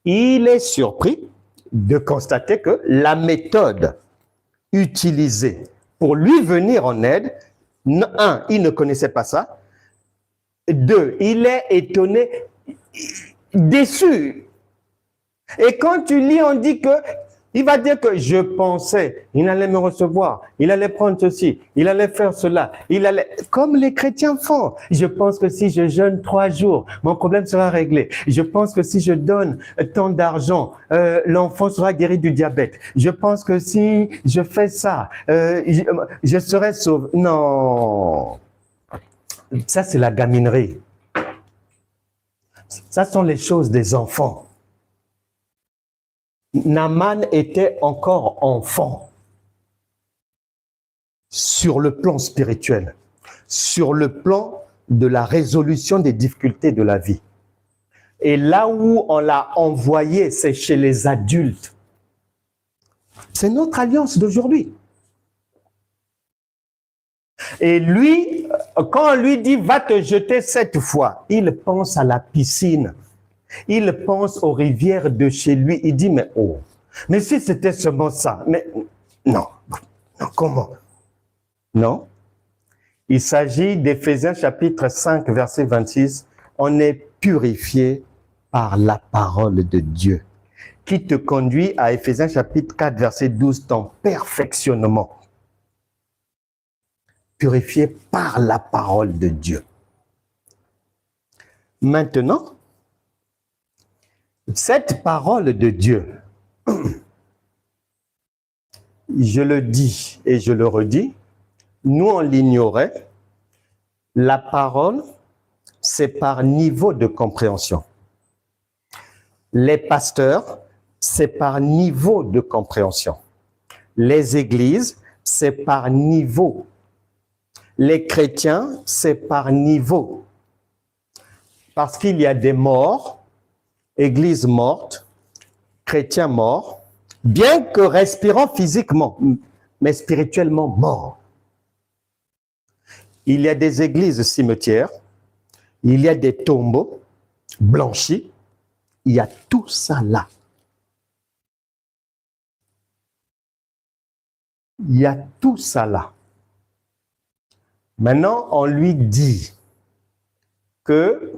Il est surpris de constater que la méthode utilisée pour lui venir en aide, un, il ne connaissait pas ça. Deux, il est étonné, déçu. Et quand tu lis, on dit que il va dire que je pensais, il allait me recevoir, il allait prendre ceci, il allait faire cela, il allait, comme les chrétiens font. Je pense que si je jeûne 3 jours, mon problème sera réglé. Je pense que si je donne tant d'argent, l'enfant sera guéri du diabète. Je pense que si je fais ça, je serai sauvé. Non. Ça, c'est la gaminerie. Ça sont les choses des enfants. Naaman était encore enfant sur le plan spirituel, sur le plan de la résolution des difficultés de la vie. Et là où on l'a envoyé, c'est chez les adultes. C'est notre alliance d'aujourd'hui. Et lui, quand on lui dit « va te jeter 7 fois », il pense à la piscine. Il pense aux rivières de chez lui. Il dit, mais oh, mais si c'était seulement ça, mais non, non, comment? Non. Il s'agit d'Éphésiens chapitre 5, verset 26. On est purifié par la parole de Dieu, qui te conduit à Éphésiens chapitre 4, verset 12, ton perfectionnement. Purifié par la parole de Dieu. Maintenant, cette parole de Dieu, je le dis et je le redis, nous on l'ignorait, la parole, c'est par niveau de compréhension. Les pasteurs, c'est par niveau de compréhension. Les églises, c'est par niveau. Les chrétiens, c'est par niveau. Parce qu'il y a des morts, église morte, chrétien mort, bien que respirant physiquement, mais spirituellement mort. Il y a des églises cimetières, il y a des tombeaux blanchis, il y a tout ça là. Il y a tout ça là. Maintenant, on lui dit que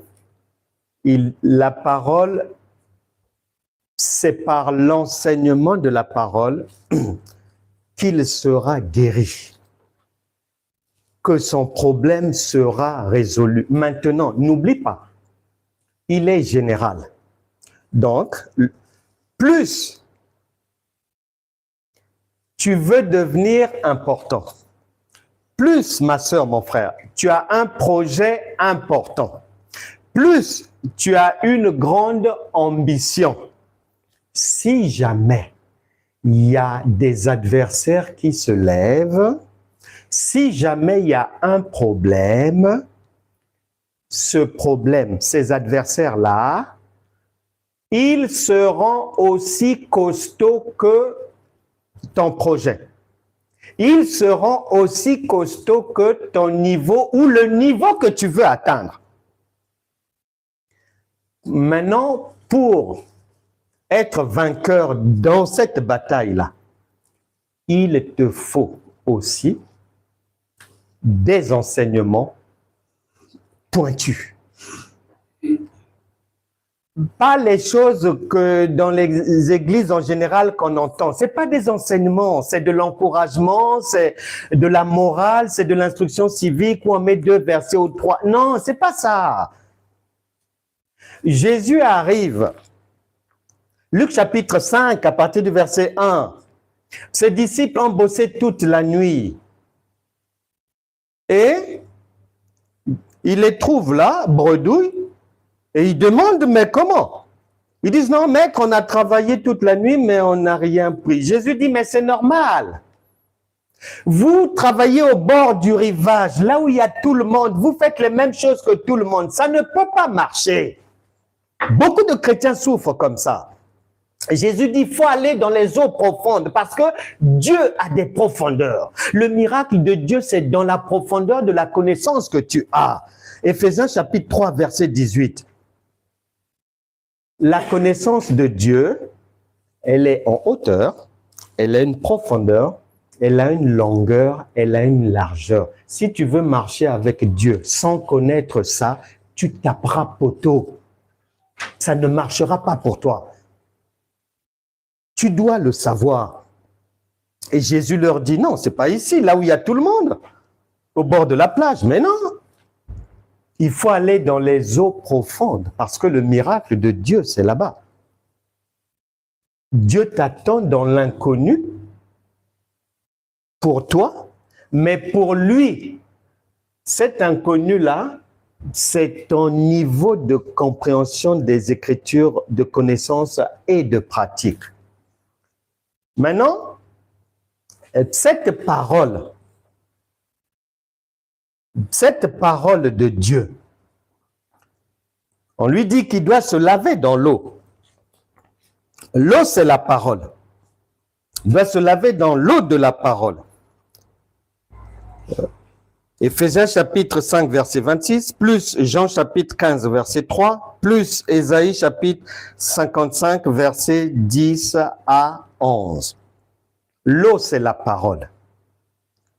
la parole, c'est par l'enseignement de la parole qu'il sera guéri, que son problème sera résolu. Maintenant, n'oublie pas, il est général. Donc, plus tu veux devenir important, plus, ma sœur, mon frère, tu as un projet important, plus tu as une grande ambition. Si jamais il y a des adversaires qui se lèvent, si jamais il y a un problème, ce problème, ces adversaires-là, ils seront aussi costauds que ton projet. Ils seront aussi costauds que ton niveau ou le niveau que tu veux atteindre. Maintenant, pour être vainqueur dans cette bataille-là, il te faut aussi des enseignements pointus. Pas les choses que dans les églises en général qu'on entend. Ce n'est pas des enseignements, c'est de l'encouragement, c'est de la morale, c'est de l'instruction civique où on met 2 versets ou 3. Non, ce n'est pas ça. Jésus arrive, Luc chapitre 5, à partir du verset 1. Ses disciples ont bossé toute la nuit. Et il les trouve là, bredouille, et ils demandent, mais comment? Ils disent, non, mec, on a travaillé toute la nuit, mais on n'a rien pris. Jésus dit, mais c'est normal. Vous travaillez au bord du rivage, là où il y a tout le monde. Vous faites les mêmes choses que tout le monde. Ça ne peut pas marcher. Beaucoup de chrétiens souffrent comme ça. Jésus dit, il faut aller dans les eaux profondes parce que Dieu a des profondeurs. Le miracle de Dieu, c'est dans la profondeur de la connaissance que tu as. Éphésiens chapitre 3, verset 18. La connaissance de Dieu, elle est en hauteur, elle a une profondeur, elle a une longueur, elle a une largeur. Si tu veux marcher avec Dieu sans connaître ça, tu taperas poteau. Ça ne marchera pas pour toi. Tu dois le savoir. Et Jésus leur dit, non, c'est pas ici, là où il y a tout le monde, au bord de la plage. Mais non, il faut aller dans les eaux profondes parce que le miracle de Dieu, c'est là-bas. Dieu t'attend dans l'inconnu pour toi, mais pour lui, cet inconnu-là, c'est ton niveau de compréhension des Écritures, de connaissance et de pratique. Maintenant, cette parole de Dieu, on lui dit qu'il doit se laver dans l'eau. L'eau, c'est la parole. Il doit se laver dans l'eau de la parole. Éphésiens chapitre 5, verset 26, plus Jean chapitre 15, verset 3, plus Ésaïe chapitre 55, verset 10 à 11. L'eau, c'est la parole.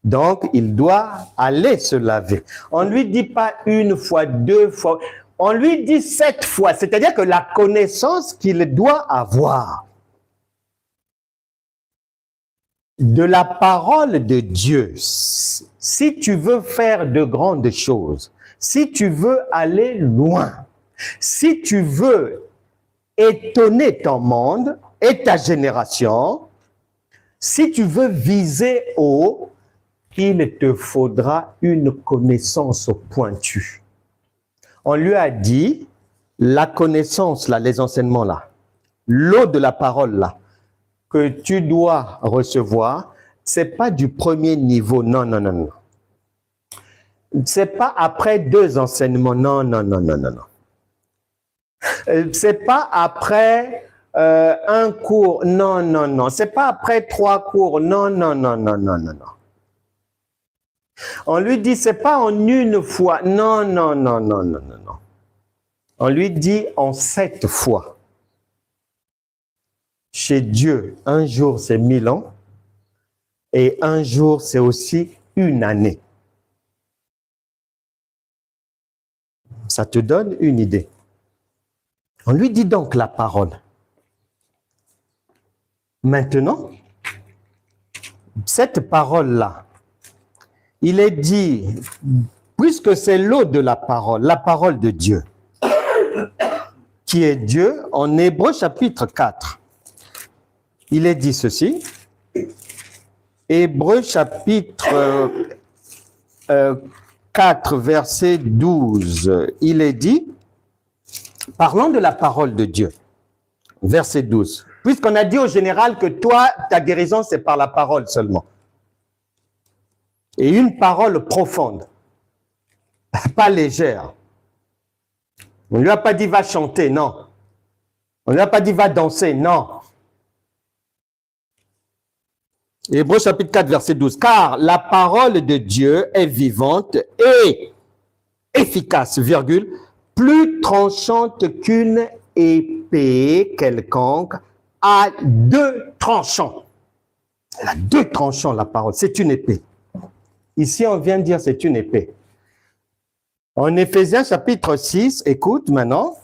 Donc, il doit aller se laver. On ne lui dit pas une fois, deux fois, on lui dit 7 fois. C'est-à-dire que la connaissance qu'il doit avoir de la parole de Dieu, si tu veux faire de grandes choses, si tu veux aller loin, si tu veux étonner ton monde et ta génération, si tu veux viser haut, il te faudra une connaissance pointue. On lui a dit, la connaissance, là, les enseignements, là, l'eau de la parole, là, que tu dois recevoir, c'est pas du premier niveau, non, non, non, non. C'est pas après 2 enseignements, non, non, non, non, non, non. C'est pas après un cours, non, non, non. C'est pas après 3 cours, non, non, non, non, non, non, non. On lui dit, c'est pas en une fois, non, non, non, non, non, non, non. On lui dit en 7 fois. Chez Dieu, un jour, c'est 1000 ans. Et un jour, c'est aussi une année. Ça te donne une idée. On lui dit donc la parole. Maintenant, cette parole-là, il est dit, puisque c'est l'eau de la parole de Dieu, qui est Dieu, en Hébreux chapitre 4, il est dit ceci, Hébreux chapitre 4, verset 12, il est dit, parlons de la parole de Dieu, verset 12, puisqu'on a dit au général que toi, ta guérison, c'est par la parole seulement. Et une parole profonde, pas légère. On ne lui a pas dit va chanter, non. On ne lui a pas dit va danser, non. Hébreux chapitre 4, verset 12. Car la parole de Dieu est vivante et efficace, virgule, plus tranchante qu'une épée quelconque, à 2 tranchants. Elle a 2 tranchants, la parole. C'est une épée. Ici, on vient de dire c'est une épée. En Éphésiens chapitre 6, écoute maintenant,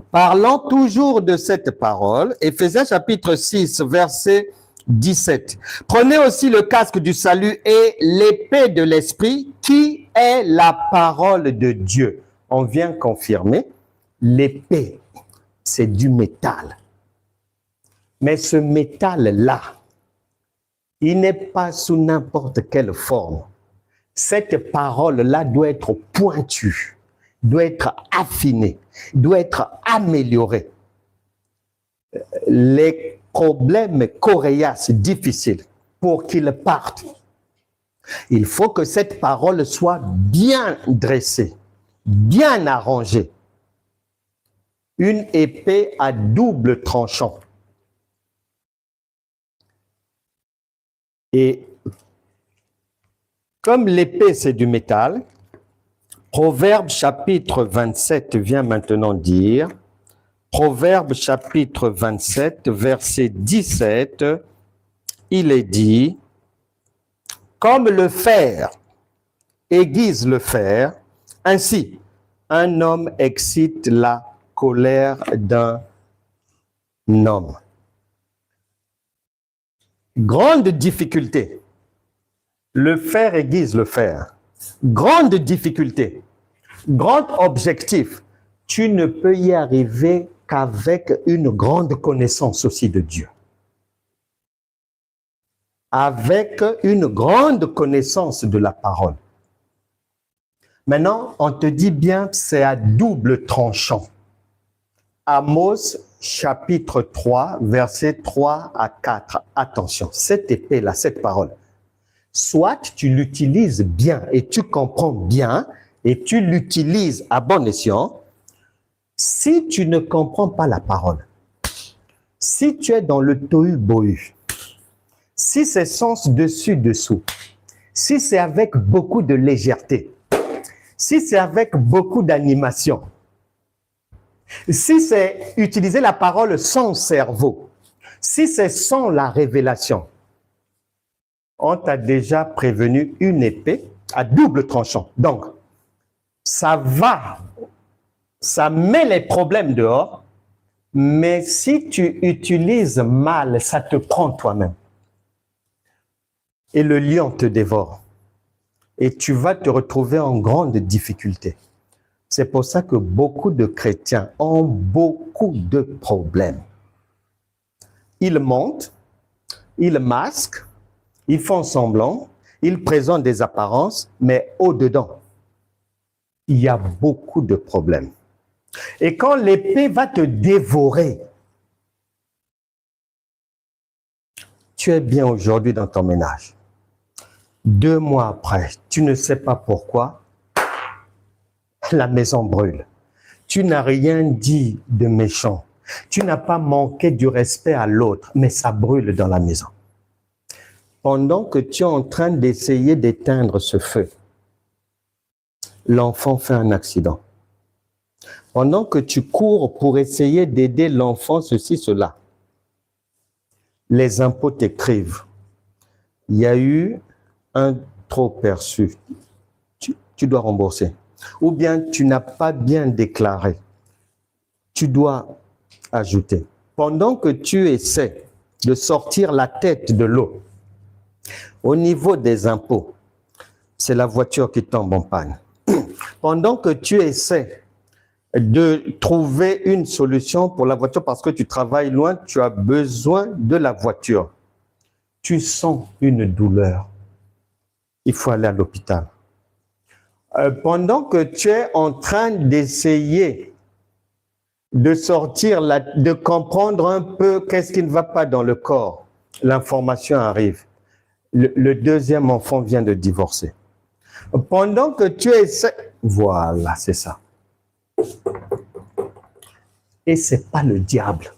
parlant toujours de cette parole, Éphésiens chapitre 6, verset 17. Prenez aussi le casque du salut et l'épée de l'esprit qui est la parole de Dieu. On vient confirmer, l'épée, c'est du métal. Mais ce métal-là, il n'est pas sous n'importe quelle forme. Cette parole-là doit être pointue, doit être affinée, doit être améliorée. Les problèmes coriaces difficiles pour qu'il parte, il faut que cette parole soit bien dressée, bien arrangée. Une épée à double tranchant. Et comme l'épée, c'est du métal, Proverbe chapitre 27 vient maintenant dire, Proverbe chapitre 27, verset 17, il est dit, comme le fer aiguise le fer, ainsi un homme excite la colère d'un homme. Grande difficulté. Le fer aiguise le fer. Grande difficulté. Grand objectif. Tu ne peux y arriver qu'avec une grande connaissance aussi de Dieu. Avec une grande connaissance de la parole. Maintenant, on te dit bien, c'est à double tranchant. Amos chapitre 3, versets 3 à 4. Attention, cette épée-là, cette parole, soit tu l'utilises bien et tu comprends bien et tu l'utilises à bon escient. Si tu ne comprends pas la parole, si tu es dans le tohu-bohu, si c'est sens dessus-dessous, si c'est avec beaucoup de légèreté, si c'est avec beaucoup d'animation, si c'est utiliser la parole sans cerveau, si c'est sans la révélation, on t'a déjà prévenu une épée à double tranchant. Donc, ça met les problèmes dehors, mais si tu utilises mal, ça te prend toi-même. Et le lion te dévore. Et tu vas te retrouver en grande difficulté. C'est pour ça que beaucoup de chrétiens ont beaucoup de problèmes. Ils mentent, ils masquent, ils font semblant, ils présentent des apparences, mais au-dedans, il y a beaucoup de problèmes. Et quand l'épée va te dévorer, tu es bien aujourd'hui dans ton ménage. 2 mois après, tu ne sais pas pourquoi, la maison brûle. Tu n'as rien dit de méchant. Tu n'as pas manqué du respect à l'autre, mais ça brûle dans la maison. Pendant que tu es en train d'essayer d'éteindre ce feu, l'enfant fait un accident. Pendant que tu cours pour essayer d'aider l'enfant, ceci, cela, les impôts t'écrivent. Il y a eu un trop perçu. Tu dois rembourser. Ou bien tu n'as pas bien déclaré. Tu dois ajouter. Pendant que tu essaies de sortir la tête de l'eau, au niveau des impôts, c'est la voiture qui tombe en panne. Pendant que tu essaies de trouver une solution pour la voiture parce que tu travailles loin, tu as besoin de la voiture. Tu sens une douleur. Il faut aller à l'hôpital. Pendant que tu es en train d'essayer de sortir, de comprendre un peu qu'est-ce qui ne va pas dans le corps, l'information arrive. Le deuxième enfant vient de divorcer. Pendant que tu essaies... Voilà, c'est ça. Et ce n'est pas le diable.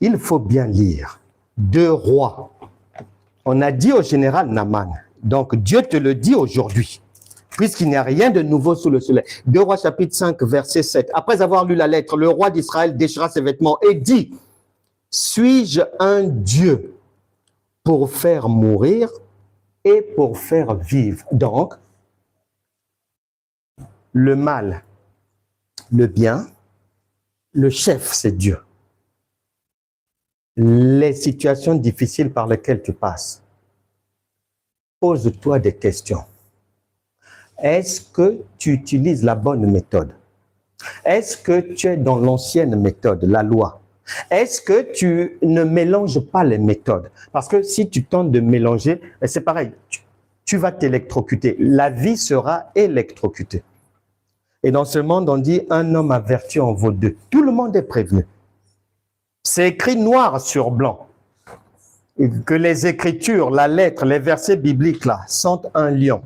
Il faut bien lire. 2 Rois. On a dit au général Naaman. Donc Dieu te le dit aujourd'hui, puisqu'il n'y a rien de nouveau sous le soleil. 2 Rois chapitre 5, verset 7. Après avoir lu la lettre, le roi d'Israël déchira ses vêtements et dit, « Suis-je un Dieu pour faire mourir et pour faire vivre ?» Donc, le mal, le bien, le chef, c'est Dieu. Les situations difficiles par lesquelles tu passes, pose-toi des questions. Est-ce que tu utilises la bonne méthode? Est-ce que tu es dans l'ancienne méthode, la loi? Est-ce que tu ne mélanges pas les méthodes? Parce que si tu tentes de mélanger, c'est pareil, tu vas t'électrocuter. La vie sera électrocutée. Et dans ce monde, on dit « un homme averti en vaut 2 ». Tout le monde est prévenu. C'est écrit noir sur blanc. que les Écritures, la lettre, les versets bibliques là, sont un lion.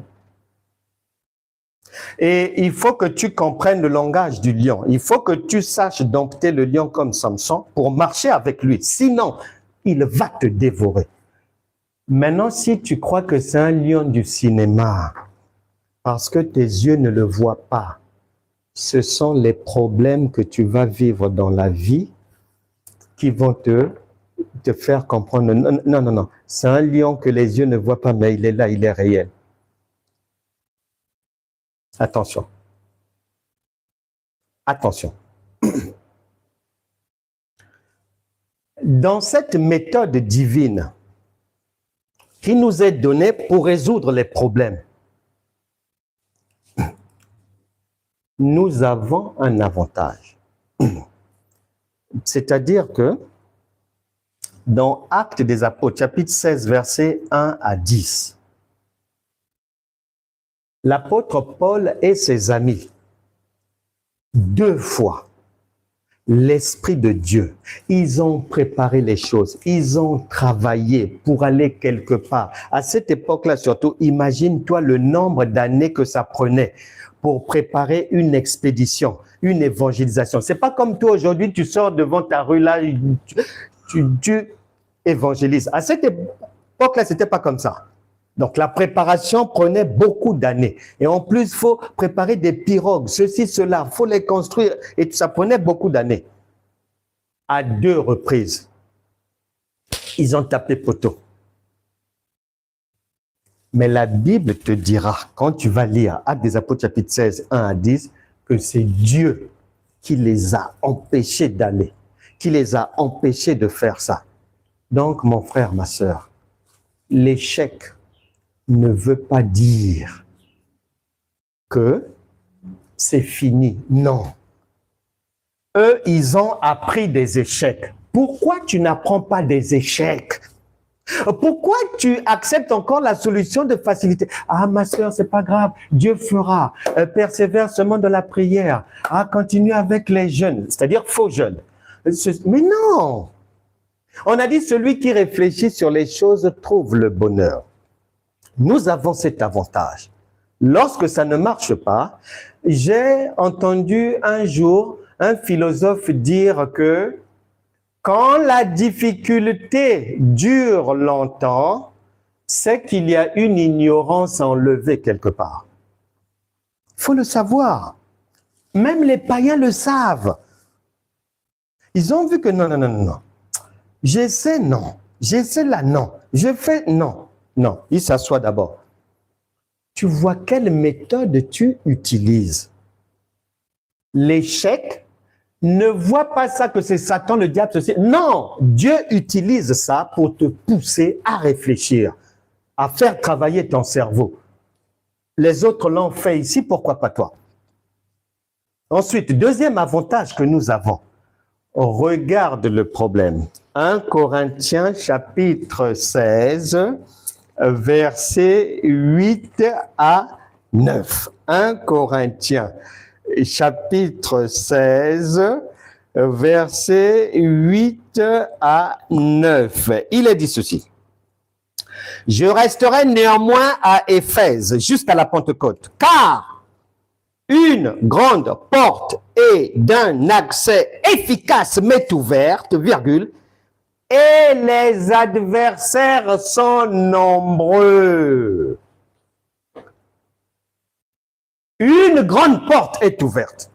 Et il faut que tu comprennes le langage du lion. Il faut que tu saches dompter le lion comme Samson pour marcher avec lui. Sinon, il va te dévorer. Maintenant, si tu crois que c'est un lion du cinéma, parce que tes yeux ne le voient pas, ce sont les problèmes que tu vas vivre dans la vie qui vont te faire comprendre. Non, non, non, non. C'est un lion que les yeux ne voient pas, mais il est là, il est réel. Attention. Attention. Dans cette méthode divine qui nous est donnée pour résoudre les problèmes, nous avons un avantage. C'est-à-dire que dans Actes des Apôtres, chapitre 16, versets 1 à 10, l'apôtre Paul et ses amis, 2 fois, l'Esprit de Dieu, ils ont préparé les choses, ils ont travaillé pour aller quelque part. À cette époque-là surtout, imagine-toi le nombre d'années que ça prenait pour préparer une expédition, une évangélisation. C'est pas comme toi aujourd'hui, tu sors devant ta rue là, tu évangélises. À cette époque-là, c'était pas comme ça. Donc, la préparation prenait beaucoup d'années. Et en plus, il faut préparer des pirogues, ceci, cela, il faut les construire. Et ça prenait beaucoup d'années. À 2 reprises, ils ont tapé poteau. Mais la Bible te dira, quand tu vas lire Actes des Apôtres, chapitre 16, 1 à 10, que c'est Dieu qui les a empêchés d'aller, qui les a empêchés de faire ça. Donc, mon frère, ma sœur, l'échec ne veut pas dire que c'est fini. Non. Eux, ils ont appris des échecs. Pourquoi tu n'apprends pas des échecs? Pourquoi tu acceptes encore la solution de facilité? Ah, ma soeur, c'est pas grave. Dieu fera. Persévère seulement dans la prière. Ah, continue avec les jeunes, c'est-à-dire faux jeunes. Mais non! On a dit celui qui réfléchit sur les choses trouve le bonheur. Nous avons cet avantage. Lorsque ça ne marche pas, j'ai entendu un jour un philosophe dire que quand la difficulté dure longtemps, c'est qu'il y a une ignorance enlevée quelque part. Il faut le savoir. Même les païens le savent. Ils ont vu que non, non, non, non. J'essaie, non. J'essaie là, non. Je fais, non. Non, il s'assoit d'abord. Tu vois quelle méthode tu utilises. L'échec, ne vois pas ça que c'est Satan, le diable, ceci. Non, Dieu utilise ça pour te pousser à réfléchir, à faire travailler ton cerveau. Les autres l'ont fait ici, pourquoi pas toi? Ensuite, deuxième avantage que nous avons. Regarde le problème. 1 Corinthiens chapitre 16, versets 8 à 9. 1 Corinthiens chapitre 16, versets 8 à 9. Il est dit ceci. Je resterai néanmoins à Éphèse jusqu'à la Pentecôte, car une grande porte et d'un accès efficace m'est ouverte, virgule, et les adversaires sont nombreux. Une grande porte est ouverte.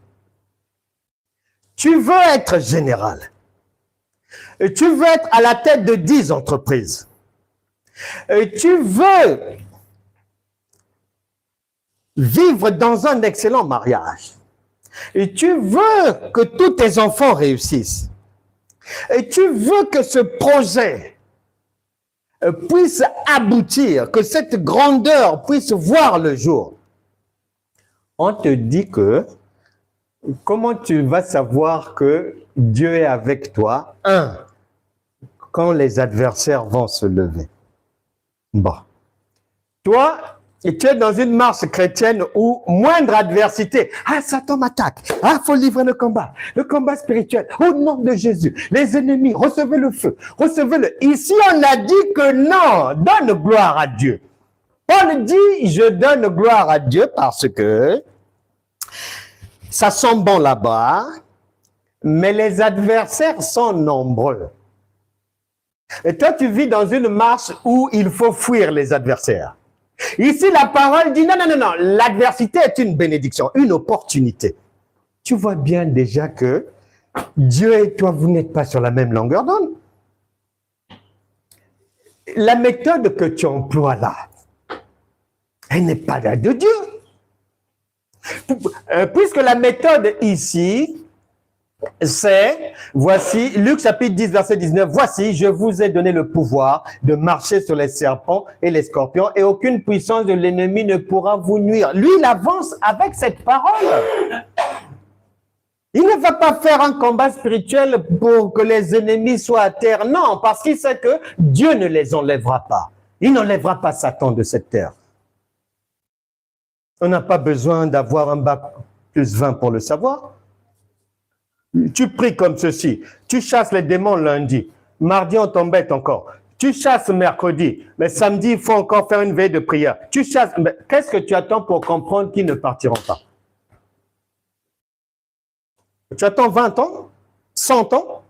Tu veux être général. Tu veux être à la tête de 10 entreprises. Tu veux vivre dans un excellent mariage. Et tu veux que tous tes enfants réussissent. Et tu veux que ce projet puisse aboutir, que cette grandeur puisse voir le jour. On te dit que, comment tu vas savoir que Dieu est avec toi? Quand les adversaires vont se lever. Bon. Toi, Et tu es dans une marche chrétienne où moindre adversité, ah, Satan m'attaque, ah, faut livrer le combat spirituel, au nom de Jésus, les ennemis, recevez le feu, recevez-le. Ici, on a dit que non, donne gloire à Dieu. Paul dit, je donne gloire à Dieu parce que ça sent bon là-bas, mais les adversaires sont nombreux. Et toi, tu vis dans une marche où il faut fuir les adversaires. Ici, la parole dit non, non, non, non. L'adversité est une bénédiction, une opportunité. Tu vois bien déjà que Dieu et toi, vous n'êtes pas sur la même longueur d'onde. La méthode que tu emploies là, elle n'est pas la de Dieu. Puisque la méthode ici, c'est, voici, Luc chapitre 10, verset 19, voici, je vous ai donné le pouvoir de marcher sur les serpents et les scorpions, et aucune puissance de l'ennemi ne pourra vous nuire. Lui, il avance avec cette parole. Il ne va pas faire un combat spirituel pour que les ennemis soient à terre. Non, parce qu'il sait que Dieu ne les enlèvera pas. Il n'enlèvera pas Satan de cette terre. On n'a pas besoin d'avoir un bac plus 20 pour le savoir. Tu pries comme ceci, tu chasses les démons lundi, mardi on t'embête encore, tu chasses mercredi, mais samedi il faut encore faire une veille de prière, tu chasses, mais qu'est-ce que tu attends pour comprendre qu'ils ne partiront pas? Tu attends 20 ans? 100 ans?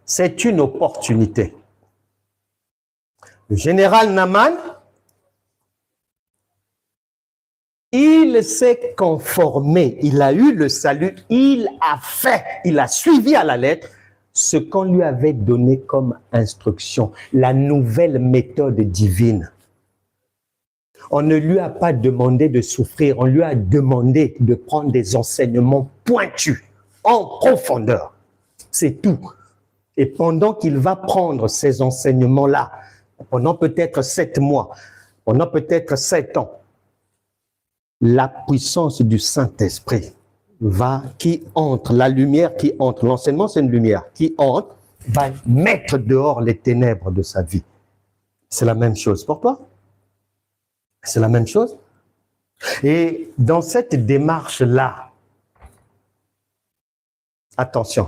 C'est une opportunité. Le général Naaman, il s'est conformé, il a eu le salut, il a fait, il a suivi à la lettre ce qu'on lui avait donné comme instruction, la nouvelle méthode divine. On ne lui a pas demandé de souffrir, on lui a demandé de prendre des enseignements pointus, en profondeur. C'est tout. Et pendant qu'il va prendre ces enseignements-là, pendant peut-être 7 mois, pendant peut-être 7 ans, la puissance du Saint-Esprit qui entre, la lumière qui entre, l'enseignement c'est une lumière, qui entre, va mettre dehors les ténèbres de sa vie. C'est la même chose pour toi. C'est la même chose. Et dans cette démarche-là, attention,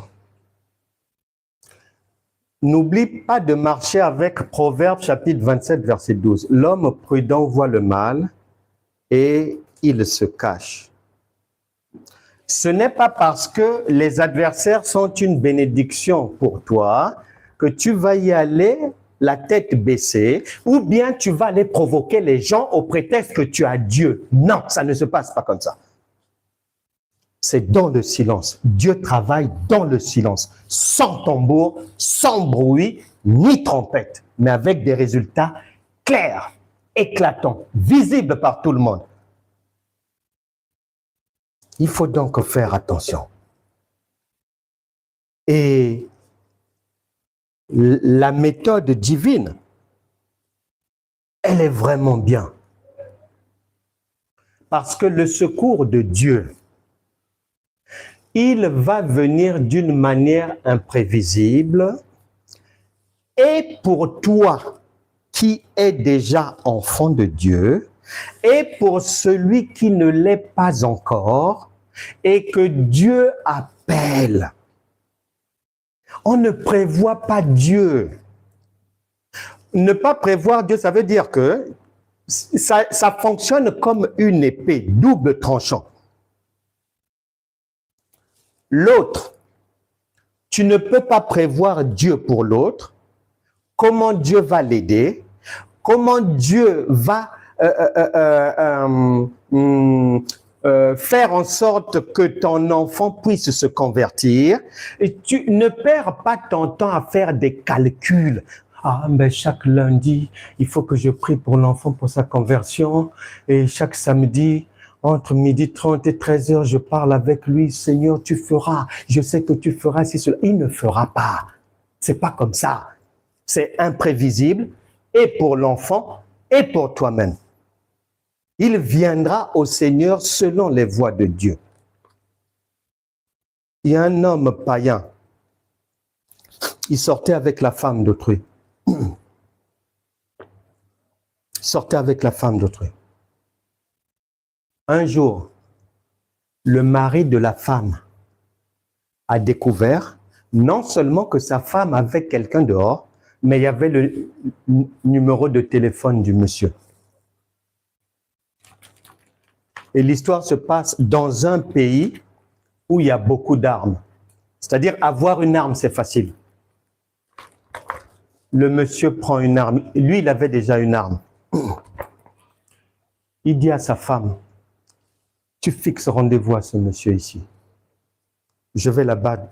n'oublie pas de marcher avec Proverbes chapitre 27, verset 12. L'homme prudent voit le mal et il se cache. Ce n'est pas parce que les adversaires sont une bénédiction pour toi que tu vas y aller la tête baissée, ou bien tu vas aller provoquer les gens au prétexte que tu as Dieu. Non, ça ne se passe pas comme ça. C'est dans le silence. Dieu travaille dans le silence, sans tambour, sans bruit, ni trompette, mais avec des résultats clairs, éclatants, visibles par tout le monde. Il faut donc faire attention. Et la méthode divine, elle est vraiment bien. Parce que le secours de Dieu, il va venir d'une manière imprévisible. Et pour toi qui es déjà enfant de Dieu, et pour celui qui ne l'est pas encore, et que Dieu appelle. On ne prévoit pas Dieu. Ne pas prévoir Dieu, ça veut dire que ça fonctionne comme une épée, double tranchant. L'autre, tu ne peux pas prévoir Dieu pour l'autre, comment Dieu va l'aider, comment Dieu va faire en sorte que ton enfant puisse se convertir. Et tu ne perds pas ton temps à faire des calculs. Ah, mais chaque lundi, il faut que je prie pour l'enfant pour sa conversion. Et chaque samedi, entre 12h30 et 13h, je parle avec lui. Seigneur, tu feras. Je sais que tu feras si cela. Il ne fera pas. C'est pas comme ça. C'est imprévisible et pour l'enfant et pour toi-même. Il viendra au Seigneur selon les voies de Dieu. Il y a un homme païen. Il sortait avec la femme d'autrui. sortait avec la femme d'autrui. Un jour, le mari de la femme a découvert non seulement que sa femme avait quelqu'un dehors, mais il y avait le numéro de téléphone du monsieur. Et l'histoire se passe dans un pays où il y a beaucoup d'armes. C'est-à-dire, avoir une arme, c'est facile. Le monsieur prend une arme. Lui, il avait déjà une arme. Il dit à sa femme, tu fixes rendez-vous à ce monsieur ici. Je vais l'abattre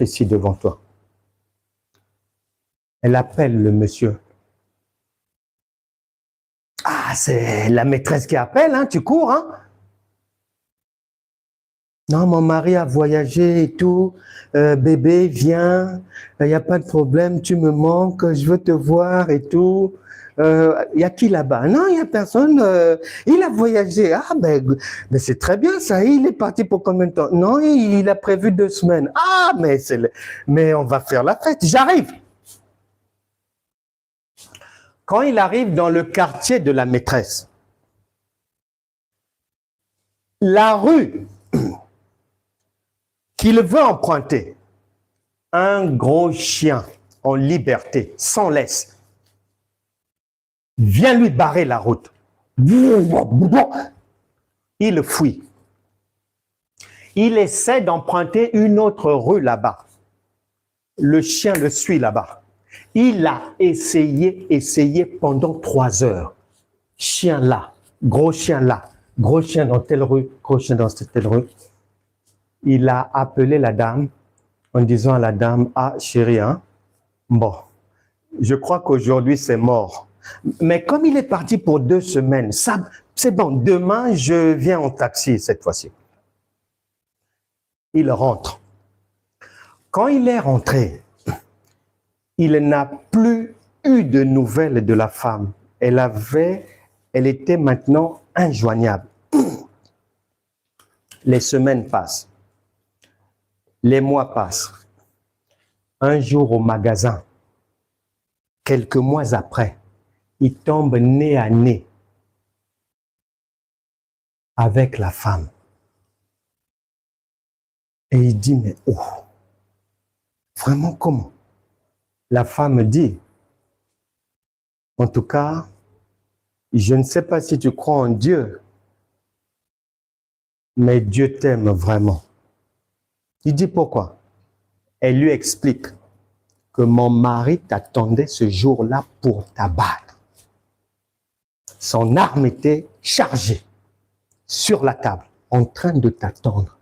ici devant toi. Elle appelle le monsieur. Ah, c'est la maîtresse qui appelle, hein, tu cours, hein? Non, mon mari a voyagé et tout. Bébé, viens. Il n'y a pas de problème, tu me manques, je veux te voir et tout. Il y a qui là-bas? Non, il n'y a personne. Il a voyagé. Ah, ben c'est très bien ça. Il est parti pour combien de temps? Non, il a prévu 2 semaines. Ah, mais on va faire la fête. J'arrive. Quand il arrive dans le quartier de la maîtresse, la rue qu'il veut emprunter, un gros chien en liberté, sans laisse, vient lui barrer la route. Il fuit. Il essaie d'emprunter une autre rue là-bas. Le chien le suit là-bas. Il a essayé pendant 3 heures. Chien là, gros chien dans telle rue, gros chien dans telle rue. Il a appelé la dame en disant à la dame, ah chérie, hein, bon, je crois qu'aujourd'hui c'est mort. Mais comme il est parti pour 2 semaines, ça, c'est bon, demain je viens en taxi cette fois-ci. Il rentre. Quand il est rentré, il n'a plus eu de nouvelles de la femme. Elle était maintenant injoignable. Les semaines passent. Les mois passent. Un jour au magasin, quelques mois après, il tombe nez à nez avec la femme. Et il dit, mais oh, vraiment comment? La femme dit, en tout cas, je ne sais pas si tu crois en Dieu, mais Dieu t'aime vraiment. Il dit pourquoi? Elle lui explique que mon mari t'attendait ce jour-là pour t'abattre. Son arme était chargée sur la table, en train de t'attendre.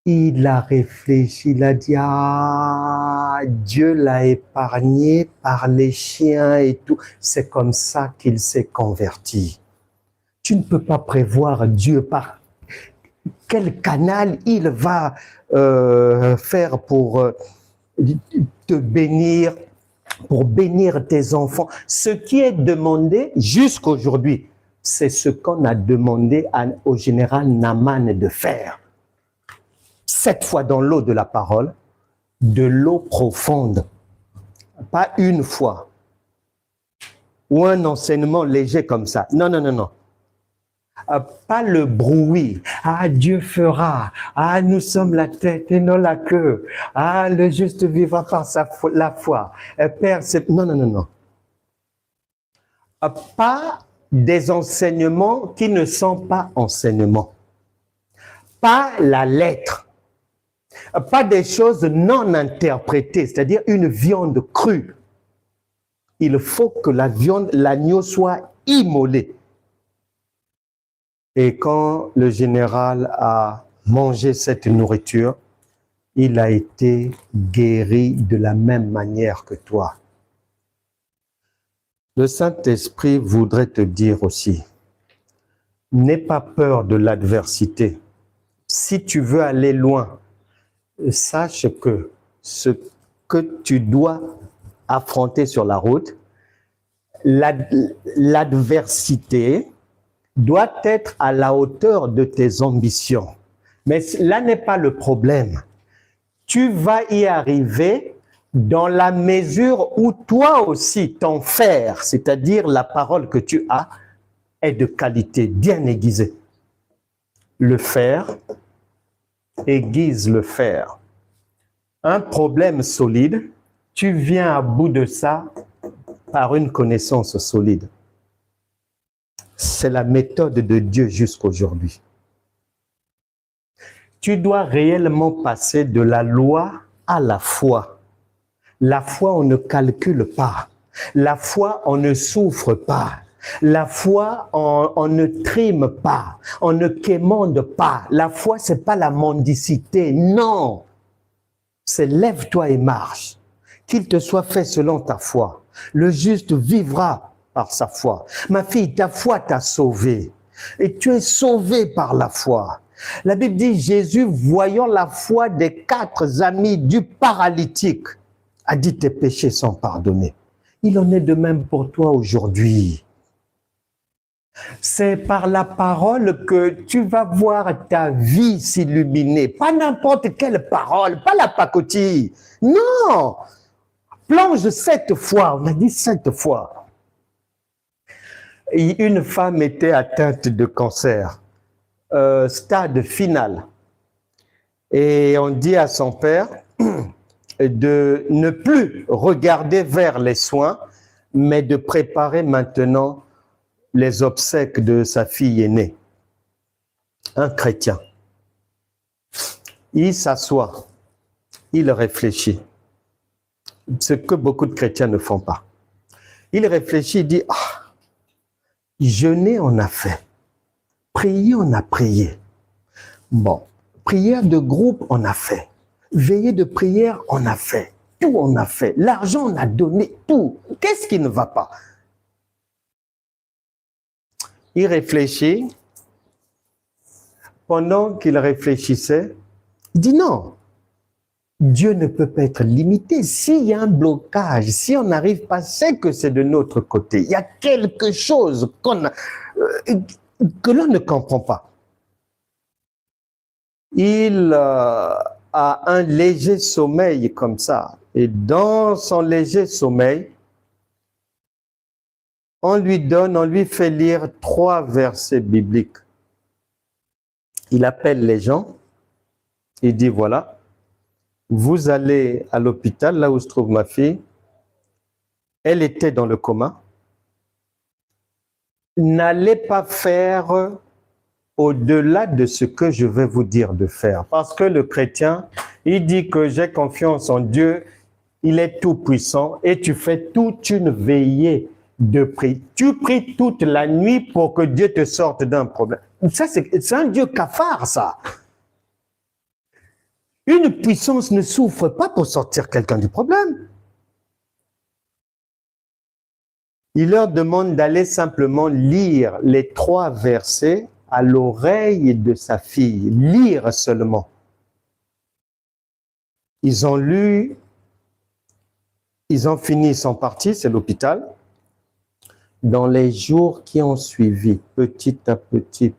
Il a réfléchi, il a dit, ah, Dieu l'a épargné par les chiens et tout. C'est comme ça qu'il s'est converti. Tu ne peux pas prévoir Dieu par quel canal il va faire pour te bénir, pour bénir tes enfants. Ce qui est demandé jusqu'aujourd'hui, c'est ce qu'on a demandé au général Naaman de faire. 7 fois dans l'eau de la parole, de l'eau profonde, pas une fois, ou un enseignement léger comme ça. Non, non, non, non. Pas le bruit. Ah, Dieu fera. Ah, nous sommes la tête et non la queue. Ah, le juste vivra par la foi. Père, c'est... Non, non, non, non. Pas des enseignements qui ne sont pas enseignements. Pas la lettre. Pas des choses non interprétées, c'est-à-dire une viande crue. Il faut que la viande, l'agneau soit immolé. Et quand le général a mangé cette nourriture, il a été guéri de la même manière que toi. Le Saint-Esprit voudrait te dire aussi, n'aie pas peur de l'adversité. Si tu veux aller loin, sache que ce que tu dois affronter sur la route, l'adversité doit être à la hauteur de tes ambitions. Mais là n'est pas le problème. Tu vas y arriver dans la mesure où toi aussi, ton fer, c'est-à-dire la parole que tu as, est de qualité, bien aiguisée. Le fer aiguise le fer. Un problème solide, tu viens à bout de ça par une connaissance solide. C'est la méthode de Dieu jusqu'aujourd'hui. Tu dois réellement passer de la loi à la foi. La foi, on ne calcule pas. La foi, on ne souffre pas. La foi, on ne trime pas. On ne quémande pas. La foi, ce n'est pas la mendicité. Non. C'est lève-toi et marche. Qu'il te soit fait selon ta foi. Le juste vivra par sa foi. Ma fille, ta foi t'a sauvé. Et tu es sauvé par la foi. La Bible dit, Jésus, voyant la foi des 4 amis du paralytique, a dit, tes péchés sont pardonnés. Il en est de même pour toi aujourd'hui. C'est par la parole que tu vas voir ta vie s'illuminer. Pas n'importe quelle parole, pas la pacotille. Non! Plonge 7 fois, on a dit 7 fois. Et une femme était atteinte de cancer, stade final. Et on dit à son père de ne plus regarder vers les soins, mais de préparer maintenant les obsèques de sa fille aînée. Un chrétien. Il s'assoit, il réfléchit. Ce que beaucoup de chrétiens ne font pas. Il réfléchit, il dit, ah, jeûner on a fait, prier on a prié. Bon, prière de groupe on a fait, veillée de prière on a fait, tout on a fait, l'argent on a donné, tout. Qu'est-ce qui ne va pas? Il réfléchit. Pendant qu'il réfléchissait, il dit non, Dieu ne peut pas être limité. S'il y a un blocage, si on n'arrive pas, c'est que c'est de notre côté. Il y a quelque chose que l'on ne comprend pas. Il a un léger sommeil comme ça. Et dans son léger sommeil, on lui fait lire 3 versets bibliques. Il appelle les gens, il dit voilà, vous allez à l'hôpital, là où se trouve ma fille, elle était dans le coma. N'allez pas faire au-delà de ce que je vais vous dire de faire. Parce que le chrétien, il dit que j'ai confiance en Dieu, il est tout puissant et tu fais toute une veillée de prière. Tu pries toute la nuit pour que Dieu te sorte d'un problème. Ça, c'est un Dieu cafard, ça. Une puissance ne souffre pas pour sortir quelqu'un du problème. Il leur demande d'aller simplement lire les 3 versets à l'oreille de sa fille. Lire seulement. Ils ont lu, ils ont fini, ils sont partis, c'est l'hôpital. Dans les jours qui ont suivi, petit à petit,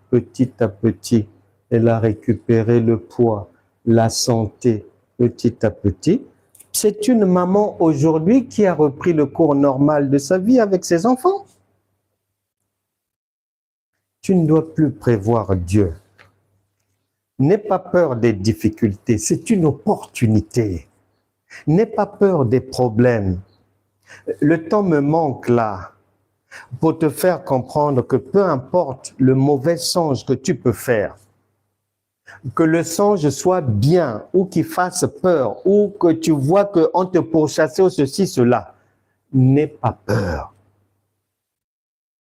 elle a récupéré le poids, la santé, petit à petit. C'est une maman aujourd'hui qui a repris le cours normal de sa vie avec ses enfants. Tu ne dois plus prévoir Dieu. N'aie pas peur des difficultés, c'est une opportunité. N'aie pas peur des problèmes. Le temps me manque là pour te faire comprendre que peu importe le mauvais songe que tu peux faire, que le songe soit bien ou qu'il fasse peur ou que tu vois qu'on te pourchasse ou ceci, cela, n'aie pas peur.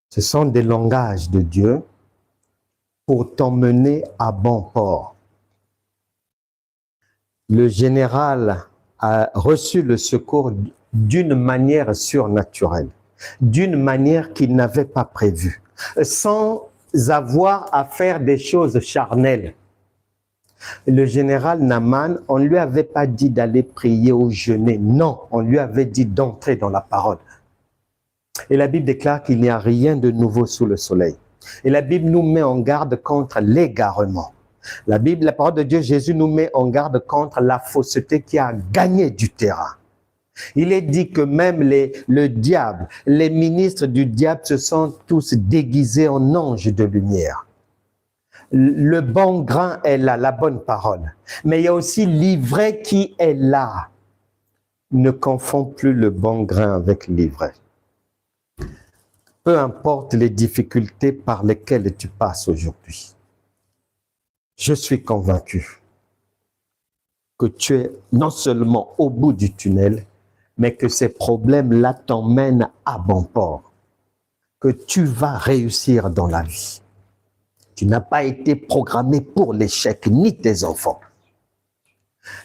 Ce sont des langages de Dieu pour t'emmener à bon port. Le général a reçu le secours d'une manière surnaturelle, d'une manière qu'il n'avait pas prévue, sans avoir à faire des choses charnelles. Le général Naaman, on ne lui avait pas dit d'aller prier ou jeûner. Non, on lui avait dit d'entrer dans la parole. Et la Bible déclare qu'il n'y a rien de nouveau sous le soleil. Et la Bible nous met en garde contre l'égarement. La Bible, la parole de Dieu, Jésus nous met en garde contre la fausseté qui a gagné du terrain. Il est dit que même le diable, les ministres du diable se sont tous déguisés en anges de lumière. Le bon grain est là, la bonne parole. Mais il y a aussi l'ivraie qui est là. Ne confonds plus le bon grain avec l'ivraie. Peu importe les difficultés par lesquelles tu passes aujourd'hui, je suis convaincu que tu es non seulement au bout du tunnel, mais que ces problèmes-là t'emmènent à bon port, que tu vas réussir dans la vie. Tu n'as pas été programmé pour l'échec, ni tes enfants.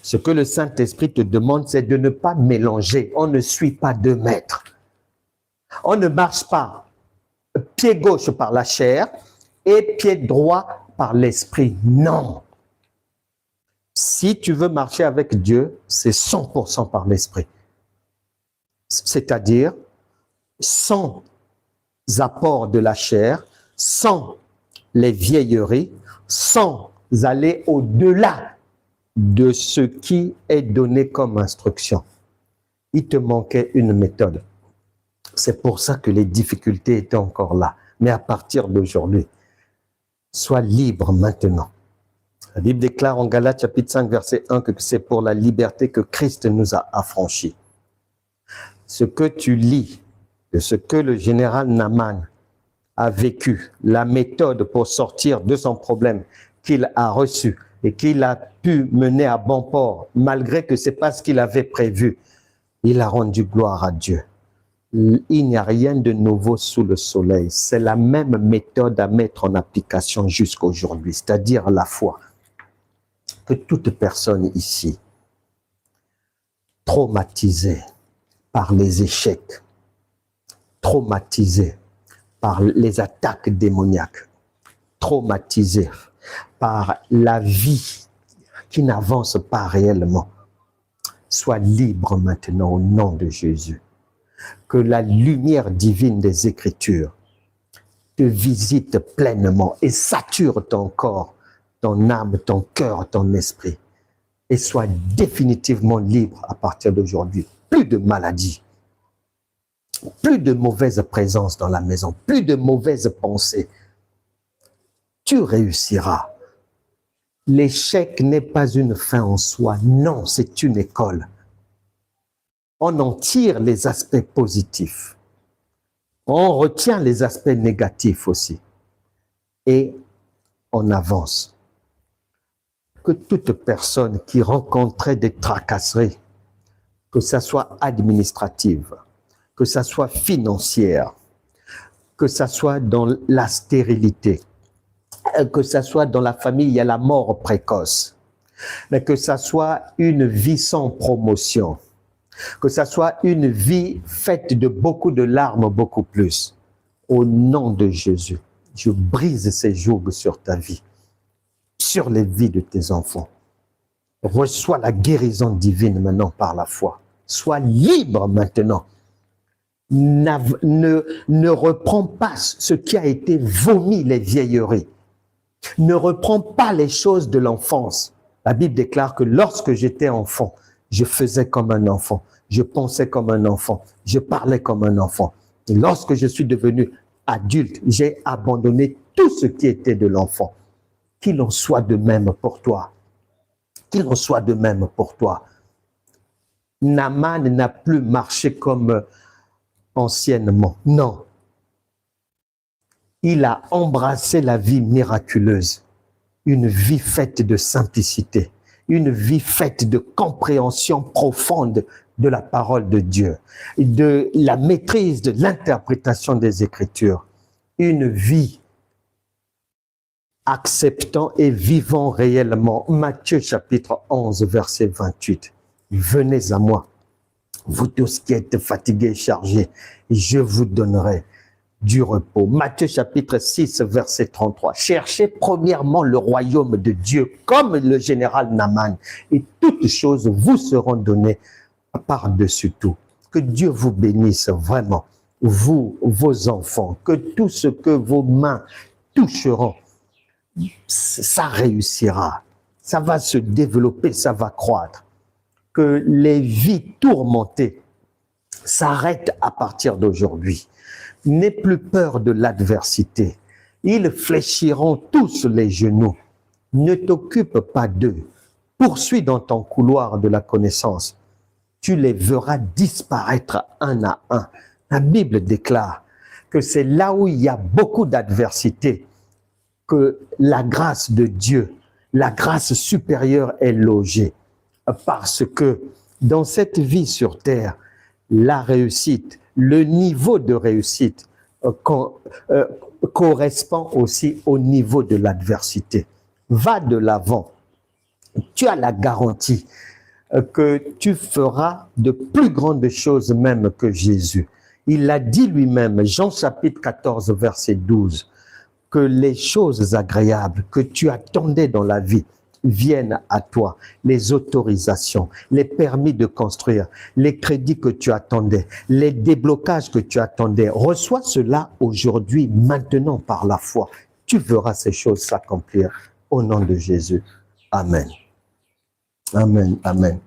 Ce que le Saint-Esprit te demande, c'est de ne pas mélanger. On ne suit pas deux maîtres. On ne marche pas pied gauche par la chair et pied droit par l'esprit. Non. Si tu veux marcher avec Dieu, c'est 100% par l'esprit. C'est-à-dire sans apport de la chair, sans les vieilleries, sans aller au-delà de ce qui est donné comme instruction. Il te manquait une méthode. C'est pour ça que les difficultés étaient encore là. Mais à partir d'aujourd'hui, sois libre maintenant. La Bible déclare en Galates chapitre 5 verset 1 que c'est pour la liberté que Christ nous a affranchis. Ce que tu lis de ce que le général Naaman a vécu, la méthode pour sortir de son problème qu'il a reçu et qu'il a pu mener à bon port, malgré que ce n'est pas ce qu'il avait prévu, il a rendu gloire à Dieu. Il n'y a rien de nouveau sous le soleil. C'est la même méthode à mettre en application jusqu'à aujourd'hui, c'est-à-dire la foi. Que toute personne ici, traumatisée par les échecs, traumatisée par les attaques démoniaques, traumatisée par la vie qui n'avance pas réellement, soit libre maintenant au nom de Jésus. Que la lumière divine des Écritures te visite pleinement et sature ton corps, ton âme, ton cœur, ton esprit, et sois définitivement libre à partir d'aujourd'hui. Plus de maladies, plus de mauvaise présence dans la maison, plus de mauvaises pensées. Tu réussiras. L'échec n'est pas une fin en soi, non, c'est une école. On en tire les aspects positifs. On retient les aspects négatifs aussi. Et on avance. Que toute personne qui rencontrait des tracasseries, que ça soit administrative, que ça soit financière, que ça soit dans la stérilité, que ça soit dans la famille, il y a la mort précoce, mais que ça soit une vie sans promotion, que ça soit une vie faite de beaucoup de larmes, beaucoup plus. Au nom de Jésus, je brise ces jougs sur ta vie, sur les vies de tes enfants. Reçois la guérison divine maintenant par la foi. Sois libre maintenant. Ne reprends pas ce qui a été vomi, les vieilleries. Ne reprends pas les choses de l'enfance. La Bible déclare que lorsque j'étais enfant, je faisais comme un enfant, je pensais comme un enfant, je parlais comme un enfant. Et lorsque je suis devenu adulte, j'ai abandonné tout ce qui était de l'enfant. Qu'il en soit de même pour toi. Qu'il en soit de même pour toi. Naaman n'a plus marché comme anciennement. Non. Il a embrassé la vie miraculeuse. Une vie faite de simplicité. Une vie faite de compréhension profonde de la parole de Dieu. De la maîtrise de l'interprétation des Écritures. Une vie acceptant et vivant réellement. Matthieu chapitre 11, verset 28. Venez à moi, vous tous qui êtes fatigués et chargés, et je vous donnerai du repos. Matthieu chapitre 6, verset 33. Cherchez premièrement le royaume de Dieu, comme le général Naaman, et toutes choses vous seront données par-dessus tout. Que Dieu vous bénisse vraiment, vous, vos enfants, que tout ce que vos mains toucheront, ça réussira, ça va se développer, ça va croître. Que les vies tourmentées s'arrête à partir d'aujourd'hui. N'aie plus peur de l'adversité. Ils fléchiront tous les genoux. Ne t'occupe pas d'eux. Poursuis dans ton couloir de la connaissance. Tu les verras disparaître un à un. La Bible déclare que c'est là où il y a beaucoup d'adversité que la grâce de Dieu, la grâce supérieure est logée. Parce que dans cette vie sur terre, la réussite, le niveau de réussite correspond aussi au niveau de l'adversité. Va de l'avant. Tu as la garantie que tu feras de plus grandes choses même que Jésus. Il l'a dit lui-même, Jean chapitre 14, verset 12, que les choses agréables que tu attendais dans la vie viennent à toi, les autorisations, les permis de construire, les crédits que tu attendais, les déblocages que tu attendais. Reçois cela aujourd'hui, maintenant par la foi. Tu verras ces choses s'accomplir au nom de Jésus. Amen. Amen. Amen.